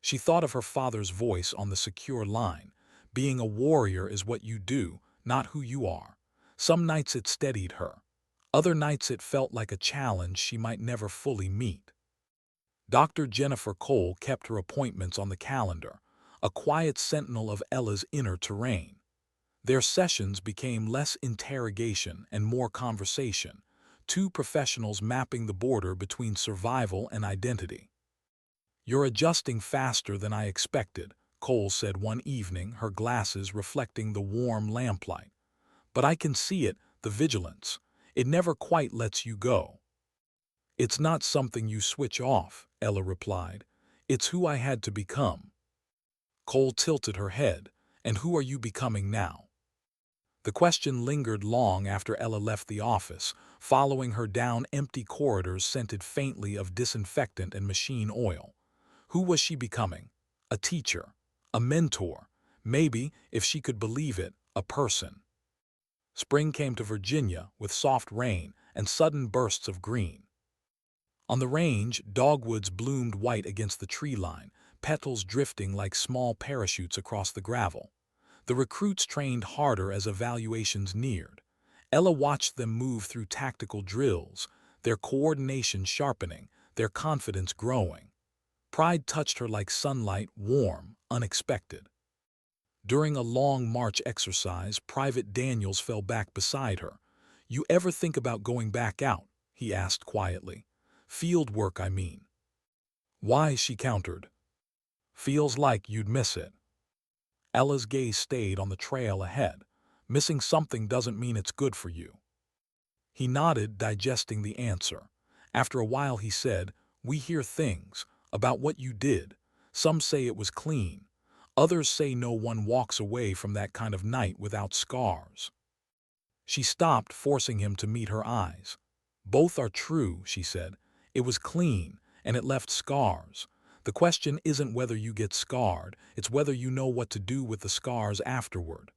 She thought of her father's voice on the secure line. Being a warrior is what you do, not who you are. Some nights it steadied her. Other nights it felt like a challenge she might never fully meet. Dr. Jennifer Cole kept her appointments on the calendar, a quiet sentinel of Ella's inner terrain. Their sessions became less interrogation and more conversation, two professionals mapping the border between survival and identity. "You're adjusting faster than I expected," Cole said one evening, her glasses reflecting the warm lamplight. "But I can see it, the vigilance. It never quite lets you go." "It's not something you switch off," Ella replied. "It's who I had to become." Cole tilted her head. "And who are you becoming now?" The question lingered long after Ella left the office, following her down empty corridors scented faintly of disinfectant and machine oil. Who was she becoming? A teacher, a mentor, maybe, if she could believe it, a person. Spring came to Virginia with soft rain and sudden bursts of green. On the range, dogwoods bloomed white against the tree line, petals drifting like small parachutes across the gravel. The recruits trained harder as evaluations neared. Ella watched them move through tactical drills, their coordination sharpening, their confidence growing. Pride touched her like sunlight, warm, unexpected. During a long march exercise, Private Daniels fell back beside her. "You ever think about going back out?" he asked quietly. "Field work, I mean." "Why?" she countered. "Feels like you'd miss it." Ella's gaze stayed on the trail ahead. "Missing something doesn't mean it's good for you." He nodded, digesting the answer. After a while he said, "We hear things about what you did. Some say it was clean. Others say no one walks away from that kind of night without scars." She stopped, forcing him to meet her eyes. "Both are true," she said. "It was clean, and it left scars. The question isn't whether you get scarred, it's whether you know what to do with the scars afterward."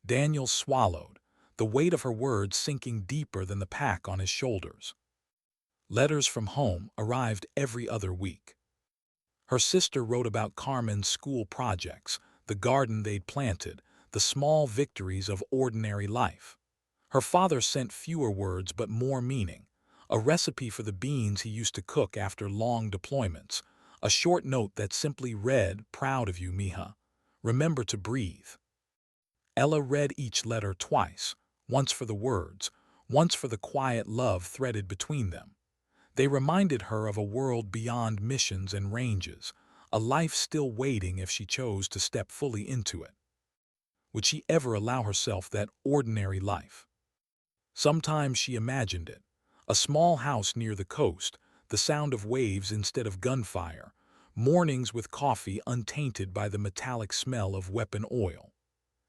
Daniel swallowed, the weight of her words sinking deeper than the pack on his shoulders. Letters from home arrived every other week. Her sister wrote about Carmen's school projects, the garden they'd planted, the small victories of ordinary life. Her father sent fewer words but more meaning, a recipe for the beans he used to cook after long deployments, a short note that simply read, "Proud of you, mija. Remember to breathe." Ella read each letter twice, once for the words, once for the quiet love threaded between them. They reminded her of a world beyond missions and ranges, a life still waiting if she chose to step fully into it. Would she ever allow herself that ordinary life? Sometimes she imagined it, a small house near the coast, the sound of waves instead of gunfire, mornings with coffee untainted by the metallic smell of weapon oil.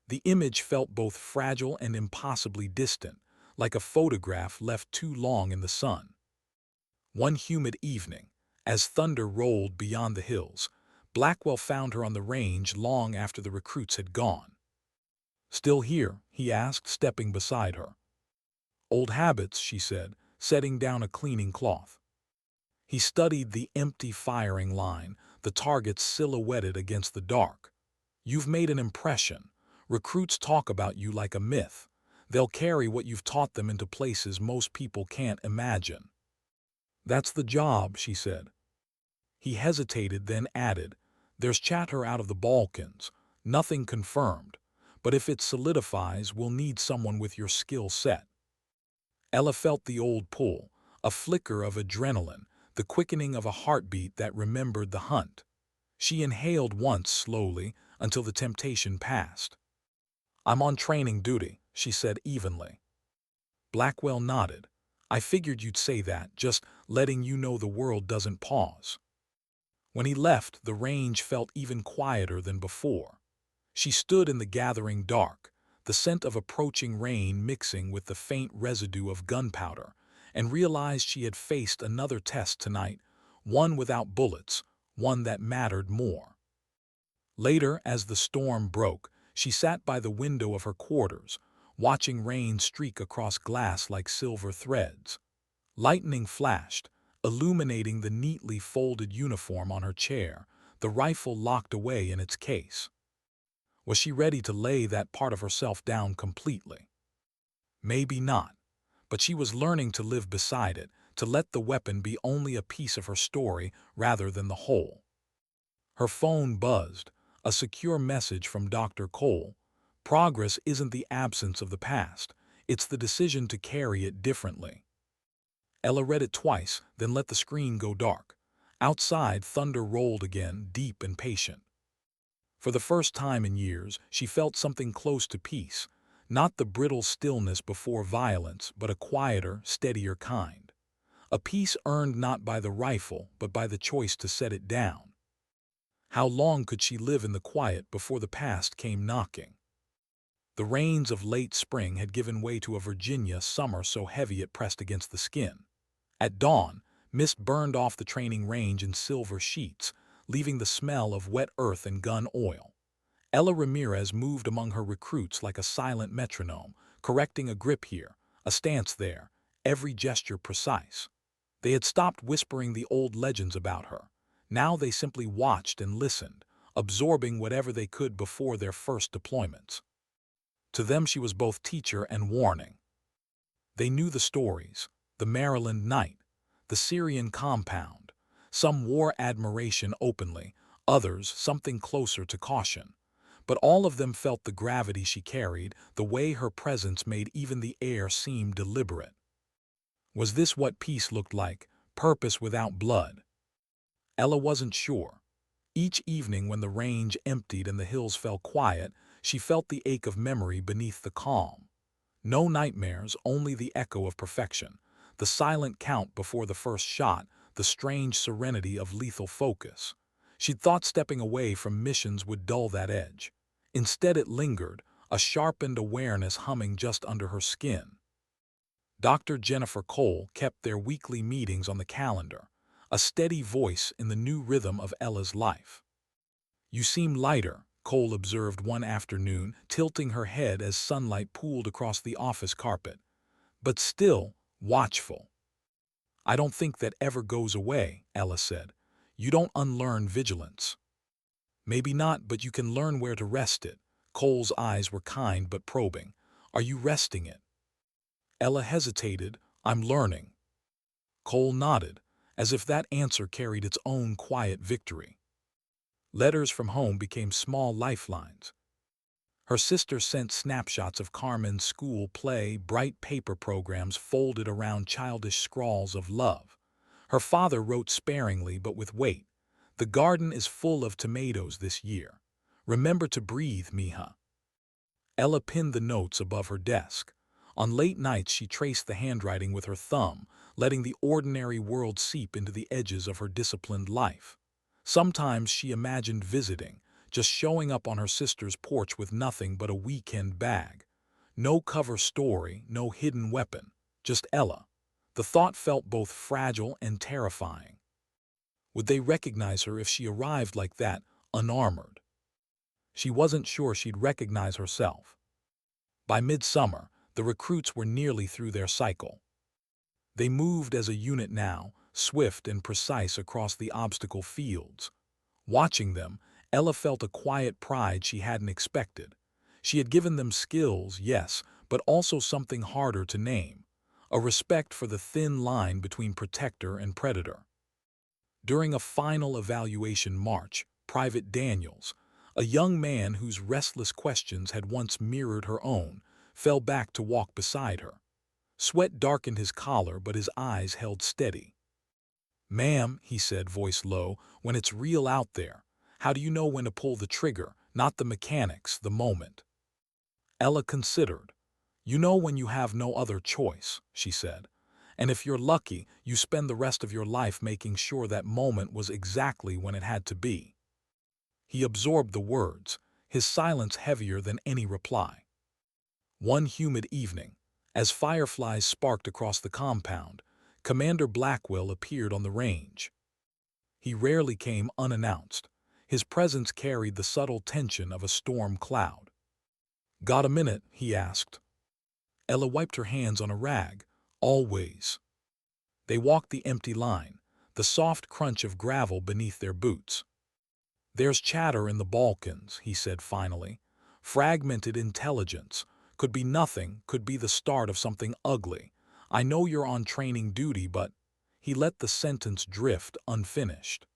The image felt both fragile and impossibly distant, like a photograph left too long in the sun. One humid evening, as thunder rolled beyond the hills, Blackwell found her on the range long after the recruits had gone. "Still here?" he asked, stepping beside her. "Old habits," she said, setting down a cleaning cloth. He studied the empty firing line, the targets silhouetted against the dark. "You've made an impression. Recruits talk about you like a myth. They'll carry what you've taught them into places most people can't imagine." "That's the job," she said. He hesitated, then added, "There's chatter out of the Balkans. Nothing confirmed. But if it solidifies, we'll need someone with your skill set." Ella felt the old pull, a flicker of adrenaline, the quickening of a heartbeat that remembered the hunt. She inhaled once slowly until the temptation passed. "I'm on training duty," she said evenly. Blackwell nodded. "I figured you'd say that, just letting you know the world doesn't pause." When he left, the range felt even quieter than before. She stood in the gathering dark, the scent of approaching rain mixing with the faint residue of gunpowder, and realized she had faced another test tonight, one without bullets, one that mattered more. Later, as the storm broke, she sat by the window of her quarters, watching rain streak across glass like silver threads. Lightning flashed, illuminating the neatly folded uniform on her chair, the rifle locked away in its case. Was she ready to lay that part of herself down completely? Maybe not, but she was learning to live beside it, to let the weapon be only a piece of her story rather than the whole. Her phone buzzed, a secure message from Dr. Cole. Progress isn't the absence of the past, it's the decision to carry it differently. Ella read it twice, then let the screen go dark. Outside, thunder rolled again, deep and patient. For the first time in years, she felt something close to peace, not the brittle stillness before violence, but a quieter, steadier kind. A peace earned not by the rifle, but by the choice to set it down. How long could she live in the quiet before the past came knocking? The rains of late spring had given way to a Virginia summer so heavy it pressed against the skin. At dawn, mist burned off the training range in silver sheets, leaving the smell of wet earth and gun oil. Ella Ramirez moved among her recruits like a silent metronome, correcting a grip here, a stance there, every gesture precise. They had stopped whispering the old legends about her. Now they simply watched and listened, absorbing whatever they could before their first deployments. To them she was both teacher and warning. They knew the stories, the Maryland night, the Syrian compound. Some wore admiration openly, others something closer to caution. But all of them felt the gravity she carried, the way her presence made even the air seem deliberate. Was this what peace looked like, purpose without blood? Ella wasn't sure. Each evening when the range emptied and the hills fell quiet, she felt the ache of memory beneath the calm. No nightmares, only the echo of perfection, the silent count before the first shot, the strange serenity of lethal focus. She'd thought stepping away from missions would dull that edge. Instead it lingered, a sharpened awareness humming just under her skin. Dr. Jennifer Cole kept their weekly meetings on the calendar, a steady voice in the new rhythm of Ella's life. "You seem lighter," Cole observed one afternoon, tilting her head as sunlight pooled across the office carpet. "But still, watchful." "I don't think that ever goes away," Ella said. "You don't unlearn vigilance." "Maybe not, but you can learn where to rest it." Cole's eyes were kind but probing. "Are you resting it?" Ella hesitated. "I'm learning." Cole nodded, as if that answer carried its own quiet victory. Letters from home became small lifelines. Her sister sent snapshots of Carmen's school play, bright paper programs folded around childish scrawls of love. Her father wrote sparingly but with weight. "The garden is full of tomatoes this year. Remember to breathe, mija." Ella pinned the notes above her desk. On late nights she traced the handwriting with her thumb, letting the ordinary world seep into the edges of her disciplined life. Sometimes she imagined visiting, just showing up on her sister's porch with nothing but a weekend bag. No cover story, no hidden weapon, just Ella. The thought felt both fragile and terrifying. Would they recognize her if she arrived like that, unarmored? She wasn't sure she'd recognize herself. By midsummer, the recruits were nearly through their cycle. They moved as a unit now, swift and precise across the obstacle fields. Watching them, Ella felt a quiet pride she hadn't expected. She had given them skills, yes, but also something harder to name, a respect for the thin line between protector and predator. During a final evaluation march, Private Daniels, a young man whose restless questions had once mirrored her own, fell back to walk beside her. Sweat darkened his collar, but his eyes held steady. "Ma'am," he said, voice low, "when it's real out there, how do you know when to pull the trigger? Not the mechanics, the moment." Ella considered. "You know when you have no other choice," she said. "And if you're lucky, you spend the rest of your life making sure that moment was exactly when it had to be." He absorbed the words, his silence heavier than any reply. One humid evening, as fireflies sparked across the compound, Commander Blackwell appeared on the range. He rarely came unannounced. His presence carried the subtle tension of a storm cloud. "Got a minute?" he asked. Ella wiped her hands on a rag. Always. They walked the empty line, the soft crunch of gravel beneath their boots. There's chatter in the Balkans, he said finally. Fragmented intelligence. Could be nothing, could be the start of something ugly. I know you're on training duty, but... He let the sentence drift unfinished.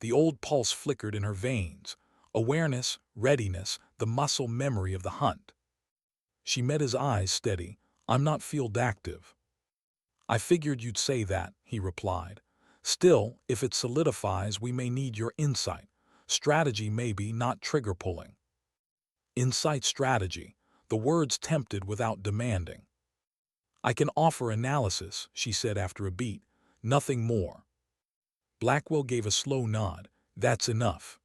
The old pulse flickered in her veins. Awareness, readiness, the muscle memory of the hunt. She met his eyes steady. I'm not field active. I figured you'd say that, he replied. Still, if it solidifies, we may need your insight. Strategy maybe, not trigger pulling. Insight strategy. The words tempted without demanding. I can offer analysis, she said after a beat. Nothing more. Blackwell gave a slow nod. That's enough.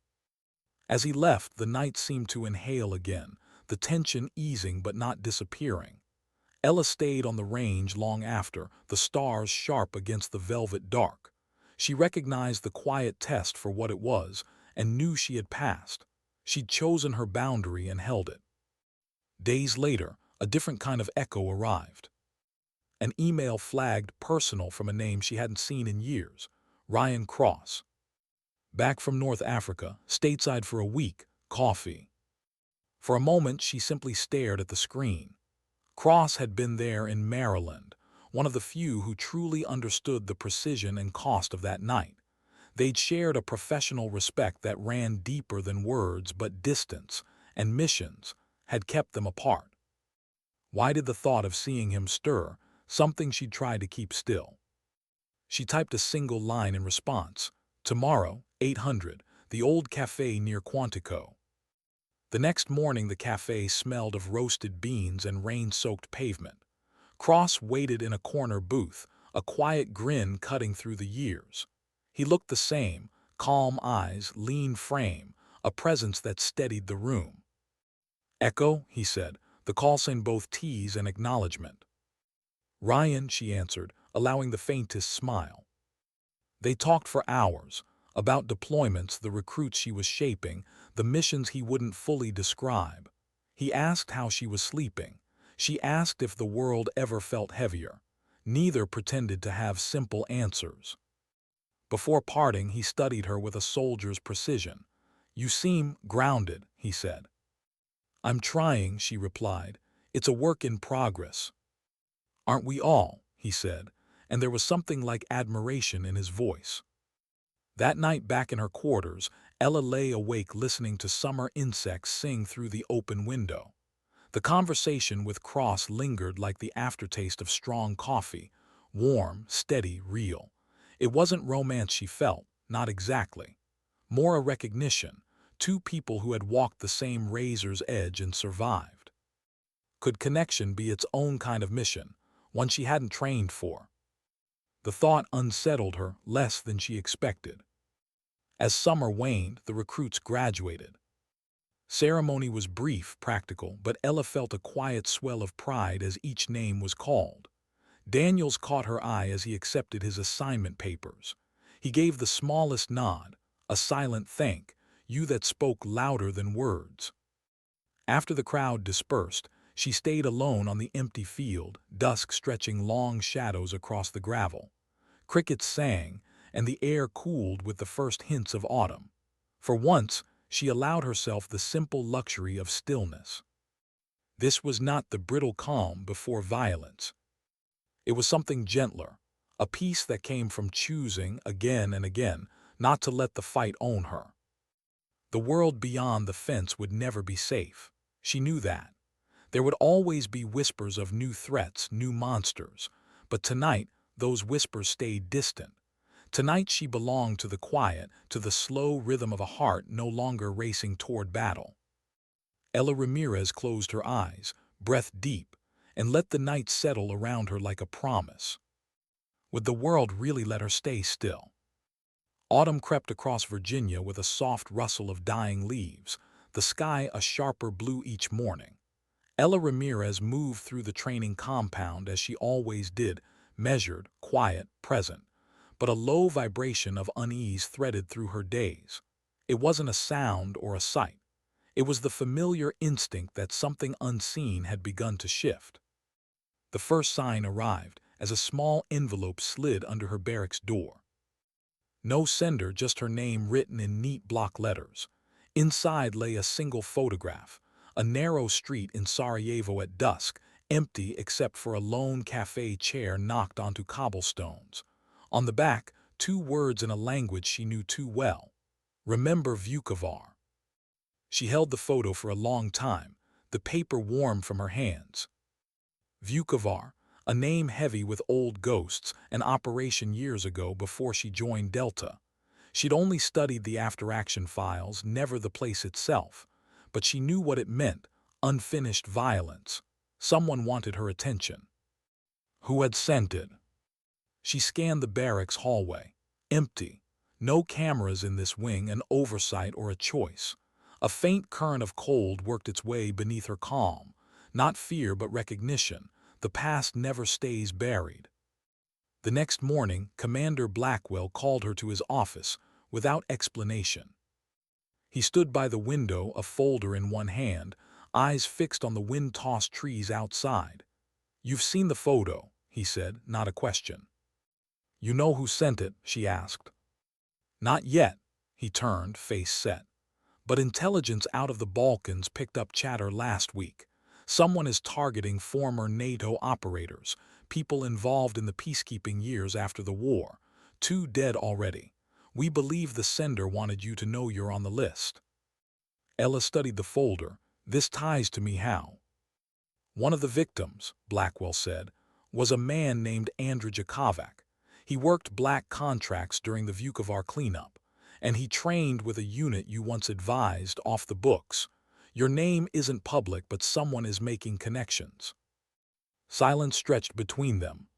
As he left, the night seemed to inhale again, the tension easing but not disappearing. Ella stayed on the range long after, the stars sharp against the velvet dark. She recognized the quiet test for what it was and knew she had passed. She'd chosen her boundary and held it. Days later, a different kind of echo arrived. An email flagged personal from a name she hadn't seen in years, Ryan Cross. Back from North Africa, stateside for a week, coffee. For a moment, she simply stared at the screen. Cross had been there in Maryland, one of the few who truly understood the precision and cost of that night. They'd shared a professional respect that ran deeper than words, but distance and missions had kept them apart. Why did the thought of seeing him stir something she'd tried to keep still? She typed a single line in response. Tomorrow, 800, the old cafe near Quantico. The next morning the cafe smelled of roasted beans and rain-soaked pavement. Cross waited in a corner booth, a quiet grin cutting through the years. He looked the same, calm eyes, lean frame, a presence that steadied the room. Echo, he said, the call sent both tease and acknowledgement. Ryan, she answered, allowing the faintest smile. They talked for hours, about deployments, the recruits she was shaping, the missions he wouldn't fully describe. He asked how she was sleeping. She asked if the world ever felt heavier. Neither pretended to have simple answers. Before parting, he studied her with a soldier's precision. You seem grounded, he said. I'm trying, she replied. It's a work in progress. Aren't we all, he said, and there was something like admiration in his voice. That night back in her quarters, Ella lay awake listening to summer insects sing through the open window. The conversation with Cross lingered like the aftertaste of strong coffee, warm, steady, real. It wasn't romance she felt, not exactly. More a recognition, two people who had walked the same razor's edge and survived. Could connection be its own kind of mission, one she hadn't trained for? The thought unsettled her less than she expected. As summer waned, the recruits graduated. Ceremony was brief, practical, but Ella felt a quiet swell of pride as each name was called. Daniels caught her eye as he accepted his assignment papers. He gave the smallest nod, a silent thank, you that spoke louder than words. After the crowd dispersed, she stayed alone on the empty field, dusk stretching long shadows across the gravel. Crickets sang, and the air cooled with the first hints of autumn. For once, she allowed herself the simple luxury of stillness. This was not the brittle calm before violence. It was something gentler, a peace that came from choosing, again and again, not to let the fight own her. The world beyond the fence would never be safe. She knew that. There would always be whispers of new threats, new monsters. But tonight, those whispers stayed distant. Tonight she belonged to the quiet, to the slow rhythm of a heart no longer racing toward battle. Ella Ramirez closed her eyes, breath deep, and let the night settle around her like a promise. Would the world really let her stay still? Autumn crept across Virginia with a soft rustle of dying leaves, the sky a sharper blue each morning. Ella Ramirez moved through the training compound as she always did, measured, quiet, present. But a low vibration of unease threaded through her days. It wasn't a sound or a sight. It was the familiar instinct that something unseen had begun to shift. The first sign arrived as a small envelope slid under her barracks door. No sender, just her name written in neat block letters. Inside lay a single photograph, a narrow street in Sarajevo at dusk, empty except for a lone cafe chair knocked onto cobblestones. On the back, 2 words in a language she knew too well. Remember Vukovar. She held the photo for a long time, the paper warm from her hands. Vukovar, a name heavy with old ghosts, an operation years ago before she joined Delta. She'd only studied the after-action files, never the place itself, but she knew what it meant: unfinished violence. Someone wanted her attention. Who had sent it? She scanned the barracks hallway. Empty. No cameras in this wing, an oversight or a choice. A faint current of cold worked its way beneath her calm. Not fear, but recognition. The past never stays buried. The next morning, Commander Blackwell called her to his office without explanation. He stood by the window, a folder in one hand, eyes fixed on the wind-tossed trees outside. "You've seen the photo," he said, not a question. "You know who sent it?" she asked. "Not yet." He turned, face set. "But intelligence out of the Balkans picked up chatter last week. Someone is targeting former NATO operators, people involved in the peacekeeping years after the war. 2 dead already. We believe the sender wanted you to know you're on the list." Ella studied the folder. "This ties to me how?" "One of the victims," Blackwell said, "was a man named Andrew Jakovac. He worked black contracts during the Vukovar cleanup, and he trained with a unit you once advised off the books. Your name isn't public, but someone is making connections." Silence stretched between them.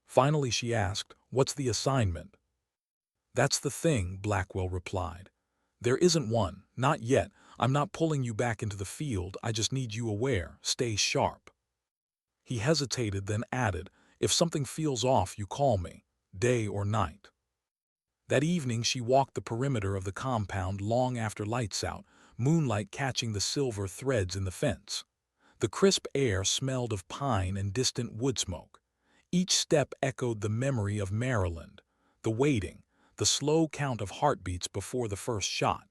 Finally she asked, "What's the assignment?" "That's the thing," Blackwell replied. "There isn't one, not yet. I'm not pulling you back into the field, I just need you aware, stay sharp." He hesitated, then added, "If something feels off, you call me, day or night." That evening she walked the perimeter of the compound long after lights out, moonlight catching the silver threads in the fence. The crisp air smelled of pine and distant wood smoke. Each step echoed the memory of Maryland, the waiting, the slow count of heartbeats before the first shot.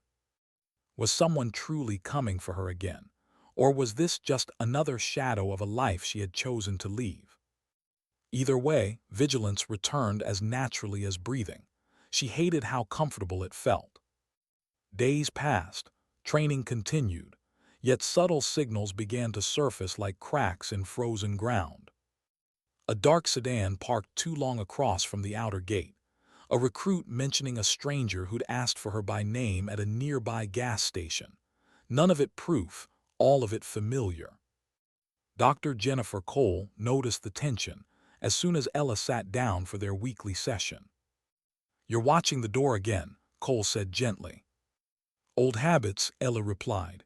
Was someone truly coming for her again? Or was this just another shadow of a life she had chosen to leave? Either way, vigilance returned as naturally as breathing. She hated how comfortable it felt. Days passed, training continued, yet subtle signals began to surface like cracks in frozen ground. A dark sedan parked too long across from the outer gate. A recruit mentioning a stranger who'd asked for her by name at a nearby gas station. None of it proof, all of it familiar. Dr. Jennifer Cole noticed the tension as soon as Ella sat down for their weekly session. "You're watching the door again," Cole said gently. "Old habits," Ella replied.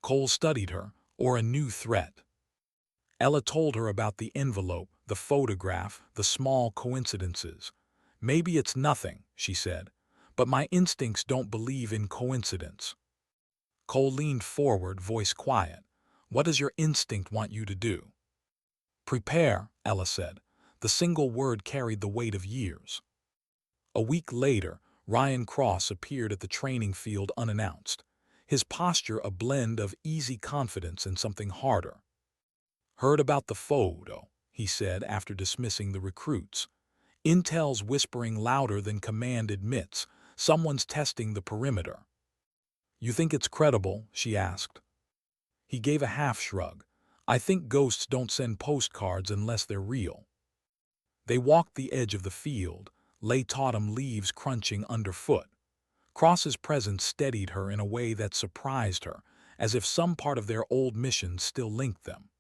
Cole studied her, or a new threat. Ella told her about the envelope, the photograph, the small coincidences. "Maybe it's nothing," she said, "but my instincts don't believe in coincidence." Cole leaned forward, voice quiet. "What does your instinct want you to do?" "Prepare," Ella said. The single word carried the weight of years. A week later, Ryan Cross appeared at the training field unannounced, his posture a blend of easy confidence and something harder. "Heard about the photo," he said after dismissing the recruits. "Intel's whispering louder than command admits. Someone's testing the perimeter." "You think it's credible?" she asked. He gave a half shrug. "I think ghosts don't send postcards unless they're real." They walked the edge of the field, late autumn leaves crunching underfoot. Cross's presence steadied her in a way that surprised her, as if some part of their old mission still linked them.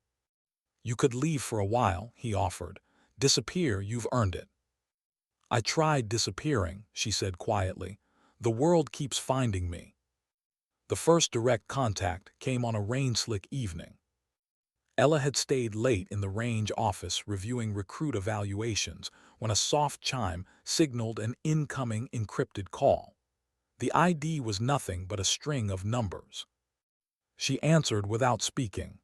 "You could leave for a while," he offered. "Disappear, you've earned it." "I tried disappearing," she said quietly. "The world keeps finding me." The first direct contact came on a rain-slick evening. Ella had stayed late in the range office reviewing recruit evaluations when a soft chime signaled an incoming encrypted call. The ID was nothing but a string of numbers. She answered without speaking.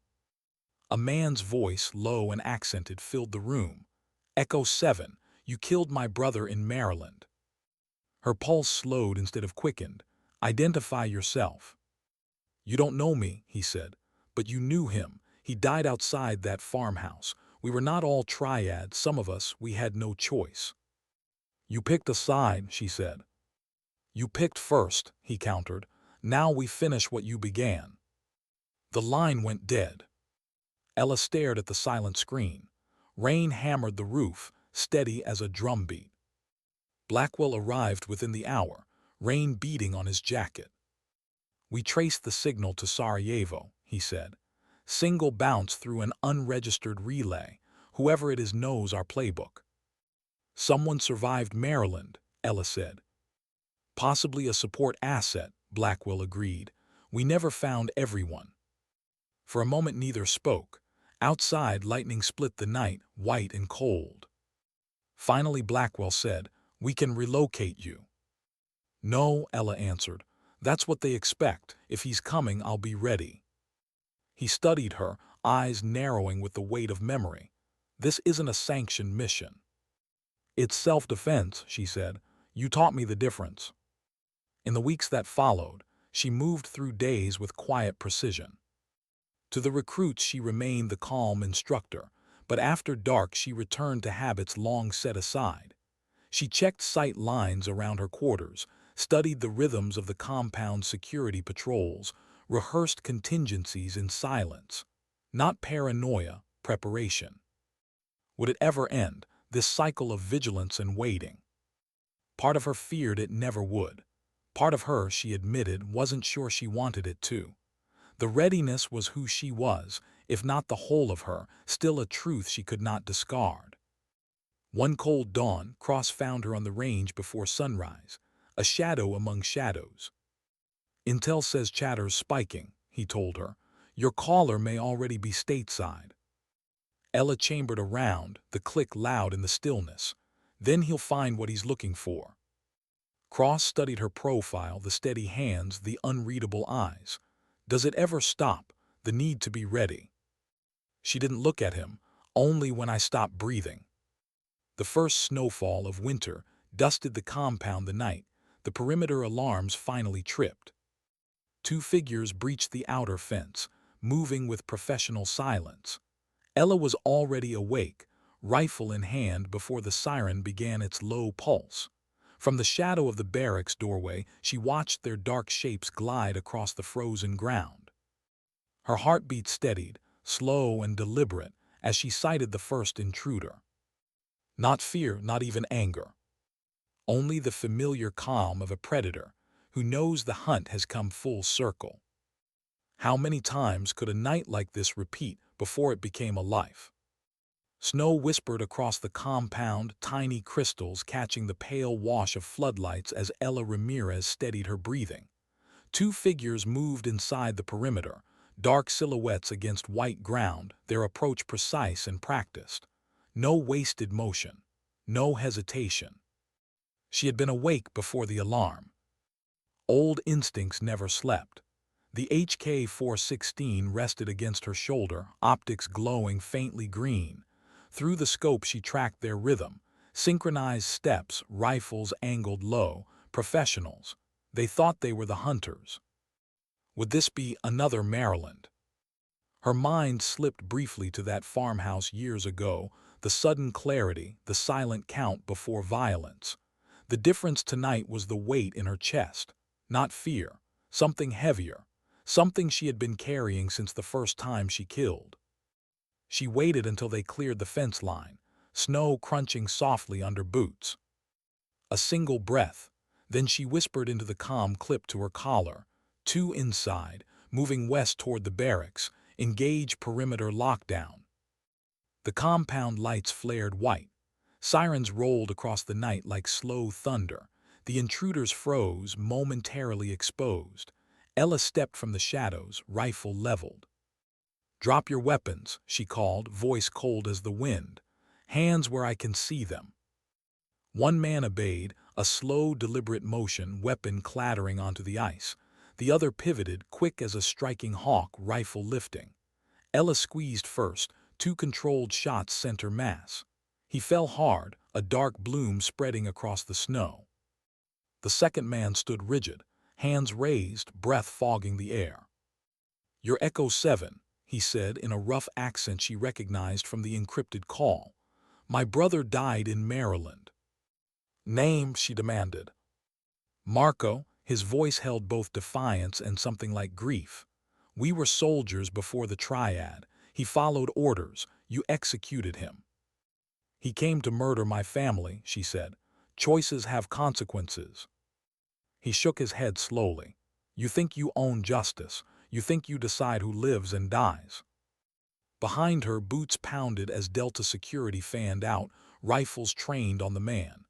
A man's voice, low and accented, filled the room. Echo 7, you killed my brother in Maryland. Her pulse slowed instead of quickened. Identify yourself. You don't know me, he said, but you knew him. He died outside that farmhouse. We were not all Triad. Some of us, we had no choice. You picked a side, she said. You picked first, he countered. Now we finish what you began. The line went dead. Ella stared at the silent screen. Rain hammered the roof, steady as a drumbeat. Blackwell arrived within the hour, rain beating on his jacket. We traced the signal to Sarajevo, he said. Single bounce through an unregistered relay. Whoever it is knows our playbook. Someone survived Maryland, Ella said. Possibly a support asset, Blackwell agreed. We never found everyone. For a moment neither spoke. Outside, lightning split the night, white and cold. Finally Blackwell said, we can relocate you. No, Ella answered. That's what they expect. If he's coming, I'll be ready. He studied her, eyes narrowing with the weight of memory. This isn't a sanctioned mission. It's self-defense, she said. You taught me the difference. In the weeks that followed, she moved through days with quiet precision. To the recruits she remained the calm instructor, but after dark she returned to habits long set aside. She checked sight lines around her quarters, studied the rhythms of the compound's security patrols, rehearsed contingencies in silence. Not paranoia, preparation. Would it ever end, this cycle of vigilance and waiting? Part of her feared it never would. Part of her, she admitted, wasn't sure she wanted it to. The readiness was who she was, if not the whole of her, still a truth she could not discard. One cold dawn, Cross found her on the range before sunrise, a shadow among shadows. Intel says chatter's spiking, he told her. Your caller may already be stateside. Ella chambered around, the click loud in the stillness. Then he'll find what he's looking for. Cross studied her profile, the steady hands, the unreadable eyes. Does it ever stop, the need to be ready? She didn't look at him, only when I stopped breathing. The first snowfall of winter dusted the compound the night. The perimeter alarms finally tripped. Two figures breached the outer fence, moving with professional silence. Ella was already awake, rifle in hand before the siren began its low pulse. From the shadow of the barracks doorway, she watched their dark shapes glide across the frozen ground. Her heartbeat steadied, slow and deliberate, as she sighted the first intruder. Not fear, not even anger. Only the familiar calm of a predator who knows the hunt has come full circle. How many times could a night like this repeat before it became a life? Snow whispered across the compound, tiny crystals catching the pale wash of floodlights as Ella Ramirez steadied her breathing. Two figures moved inside the perimeter, dark silhouettes against white ground, their approach precise and practiced. No wasted motion, no hesitation. She had been awake before the alarm. Old instincts never slept. The HK-416 rested against her shoulder, optics glowing faintly green. Through the scope she tracked their rhythm, synchronized steps, rifles angled low, professionals. They thought they were the hunters. Would this be another Maryland? Her mind slipped briefly to that farmhouse years ago, the sudden clarity, the silent count before violence. The difference tonight was the weight in her chest, not fear, something heavier, something she had been carrying since the first time she killed. She waited until they cleared the fence line, snow crunching softly under boots. A single breath, then she whispered into the calm clip to her collar, two inside, moving west toward the barracks, engage perimeter lockdown. The compound lights flared white. Sirens rolled across the night like slow thunder. The intruders froze, momentarily exposed. Ella stepped from the shadows, rifle leveled. Drop your weapons, she called, voice cold as the wind. Hands where I can see them. One man obeyed, a slow, deliberate motion, weapon clattering onto the ice. The other pivoted, quick as a striking hawk, rifle lifting. Ella squeezed first, two controlled shots sent her mass. He fell hard, a dark bloom spreading across the snow. The second man stood rigid, hands raised, breath fogging the air. "You're Echo 7, he said in a rough accent she recognized from the encrypted call. "My brother died in Maryland." "Name," she demanded. "Marco," his voice held both defiance and something like grief. "We were soldiers before the Triad. He followed orders. You executed him." "He came to murder my family," she said. "Choices have consequences." He shook his head slowly. "You think you own justice. You think you decide who lives and dies." Behind her, boots pounded as Delta security fanned out, rifles trained on the man.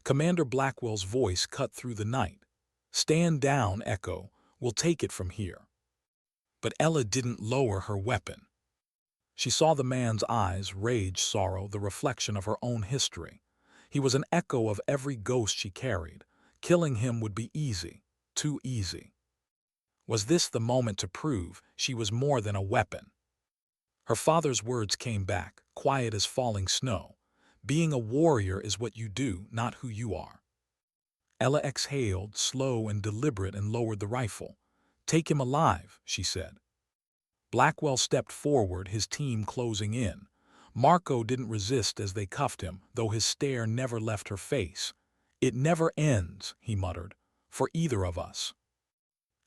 Commander Blackwell's voice cut through the night. "Stand down, Echo. We'll take it from here." But Ella didn't lower her weapon. She saw the man's eyes, rage, sorrow, the reflection of her own history. He was an echo of every ghost she carried. Killing him would be easy, too easy. Was this the moment to prove she was more than a weapon? Her father's words came back, quiet as falling snow. "Being a warrior is what you do, not who you are." Ella exhaled, slow and deliberate, and lowered the rifle. "Take him alive," she said. Blackwell stepped forward, his team closing in. Marco didn't resist as they cuffed him, though his stare never left her face. "It never ends," he muttered, "for either of us."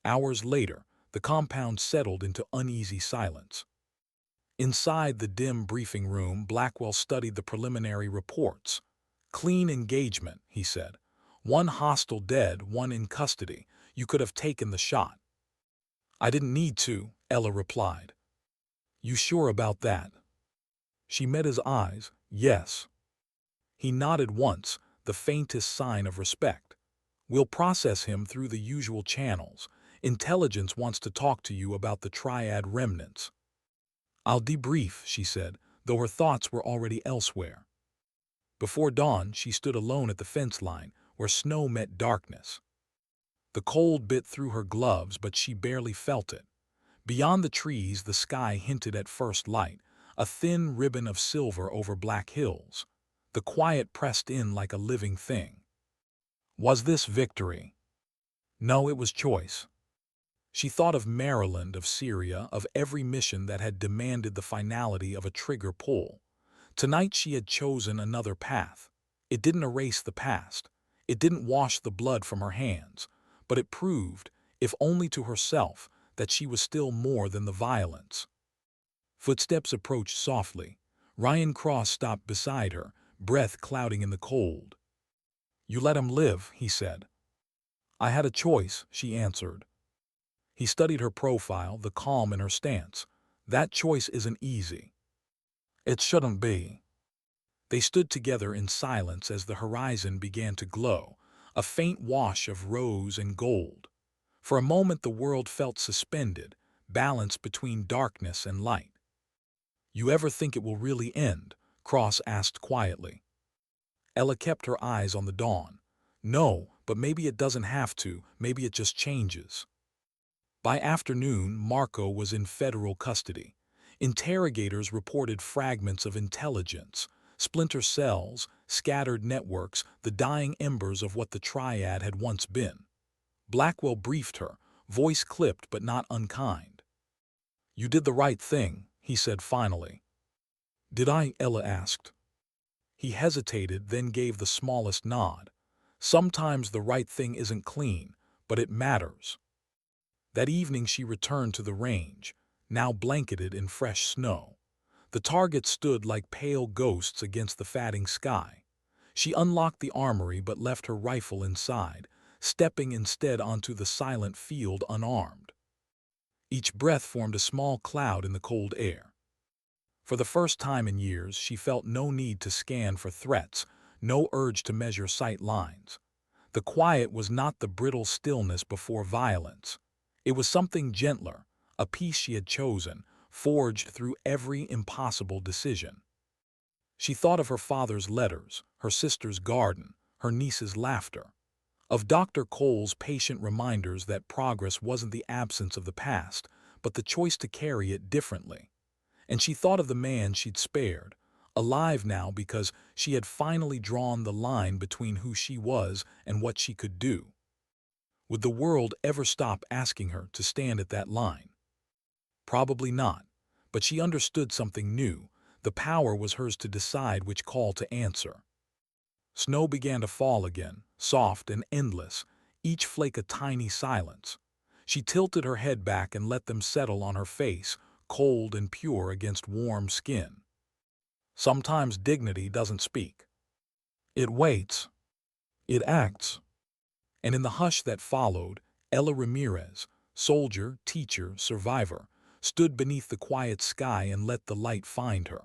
Hours later, the compound settled into uneasy silence. Inside the dim briefing room, Blackwell studied the preliminary reports. "Clean engagement," he said. "One hostile dead, one in custody. You could have taken the shot." "I didn't need to," Ella replied. "You sure about that?" She met his eyes. "Yes." He nodded once, the faintest sign of respect. "We'll process him through the usual channels. Intelligence wants to talk to you about the Triad remnants." "I'll debrief," she said, though her thoughts were already elsewhere. Before dawn, she stood alone at the fence line, where snow met darkness. The cold bit through her gloves, but she barely felt it. Beyond the trees, the sky hinted at first light, a thin ribbon of silver over black hills. The quiet pressed in like a living thing. Was this victory? No, it was choice. She thought of Maryland, of Syria, of every mission that had demanded the finality of a trigger pull. Tonight she had chosen another path. It didn't erase the past. It didn't wash the blood from her hands. But it proved, if only to herself, that she was still more than the violence. Footsteps approached softly. Ryan Cross stopped beside her, breath clouding in the cold. "You let him live," he said. "I had a choice," she answered. He studied her profile, the calm in her stance. "That choice isn't easy." "It shouldn't be." They stood together in silence as the horizon began to glow, a faint wash of rose and gold. For a moment the world felt suspended, balanced between darkness and light. "You ever think it will really end?" Cross asked quietly. Ella kept her eyes on the dawn. "No, but maybe it doesn't have to. Maybe it just changes." By afternoon, Marco was in federal custody. Interrogators reported fragments of intelligence, splinter cells, scattered networks, the dying embers of what the Triad had once been. Blackwell briefed her, voice clipped but not unkind. "You did the right thing," he said finally. "Did I?" Ella asked. He hesitated, then gave the smallest nod. "Sometimes the right thing isn't clean, but it matters." That evening she returned to the range, now blanketed in fresh snow. The targets stood like pale ghosts against the fatting sky. She unlocked the armory but left her rifle inside, stepping instead onto the silent field unarmed. Each breath formed a small cloud in the cold air. For the first time in years, she felt no need to scan for threats, no urge to measure sight lines. The quiet was not the brittle stillness before violence. It was something gentler, a peace she had chosen, forged through every impossible decision. She thought of her father's letters, her sister's garden, her niece's laughter, of Dr. Cole's patient reminders that progress wasn't the absence of the past, but the choice to carry it differently. And she thought of the man she'd spared, alive now because she had finally drawn the line between who she was and what she could do. Would the world ever stop asking her to stand at that line? Probably not, but she understood something new. The power was hers to decide which call to answer. Snow began to fall again, soft and endless, each flake a tiny silence. She tilted her head back and let them settle on her face, cold and pure against warm skin. Sometimes dignity doesn't speak. It waits. It acts. And in the hush that followed, Ella Ramirez, soldier, teacher, survivor, stood beneath the quiet sky and let the light find her.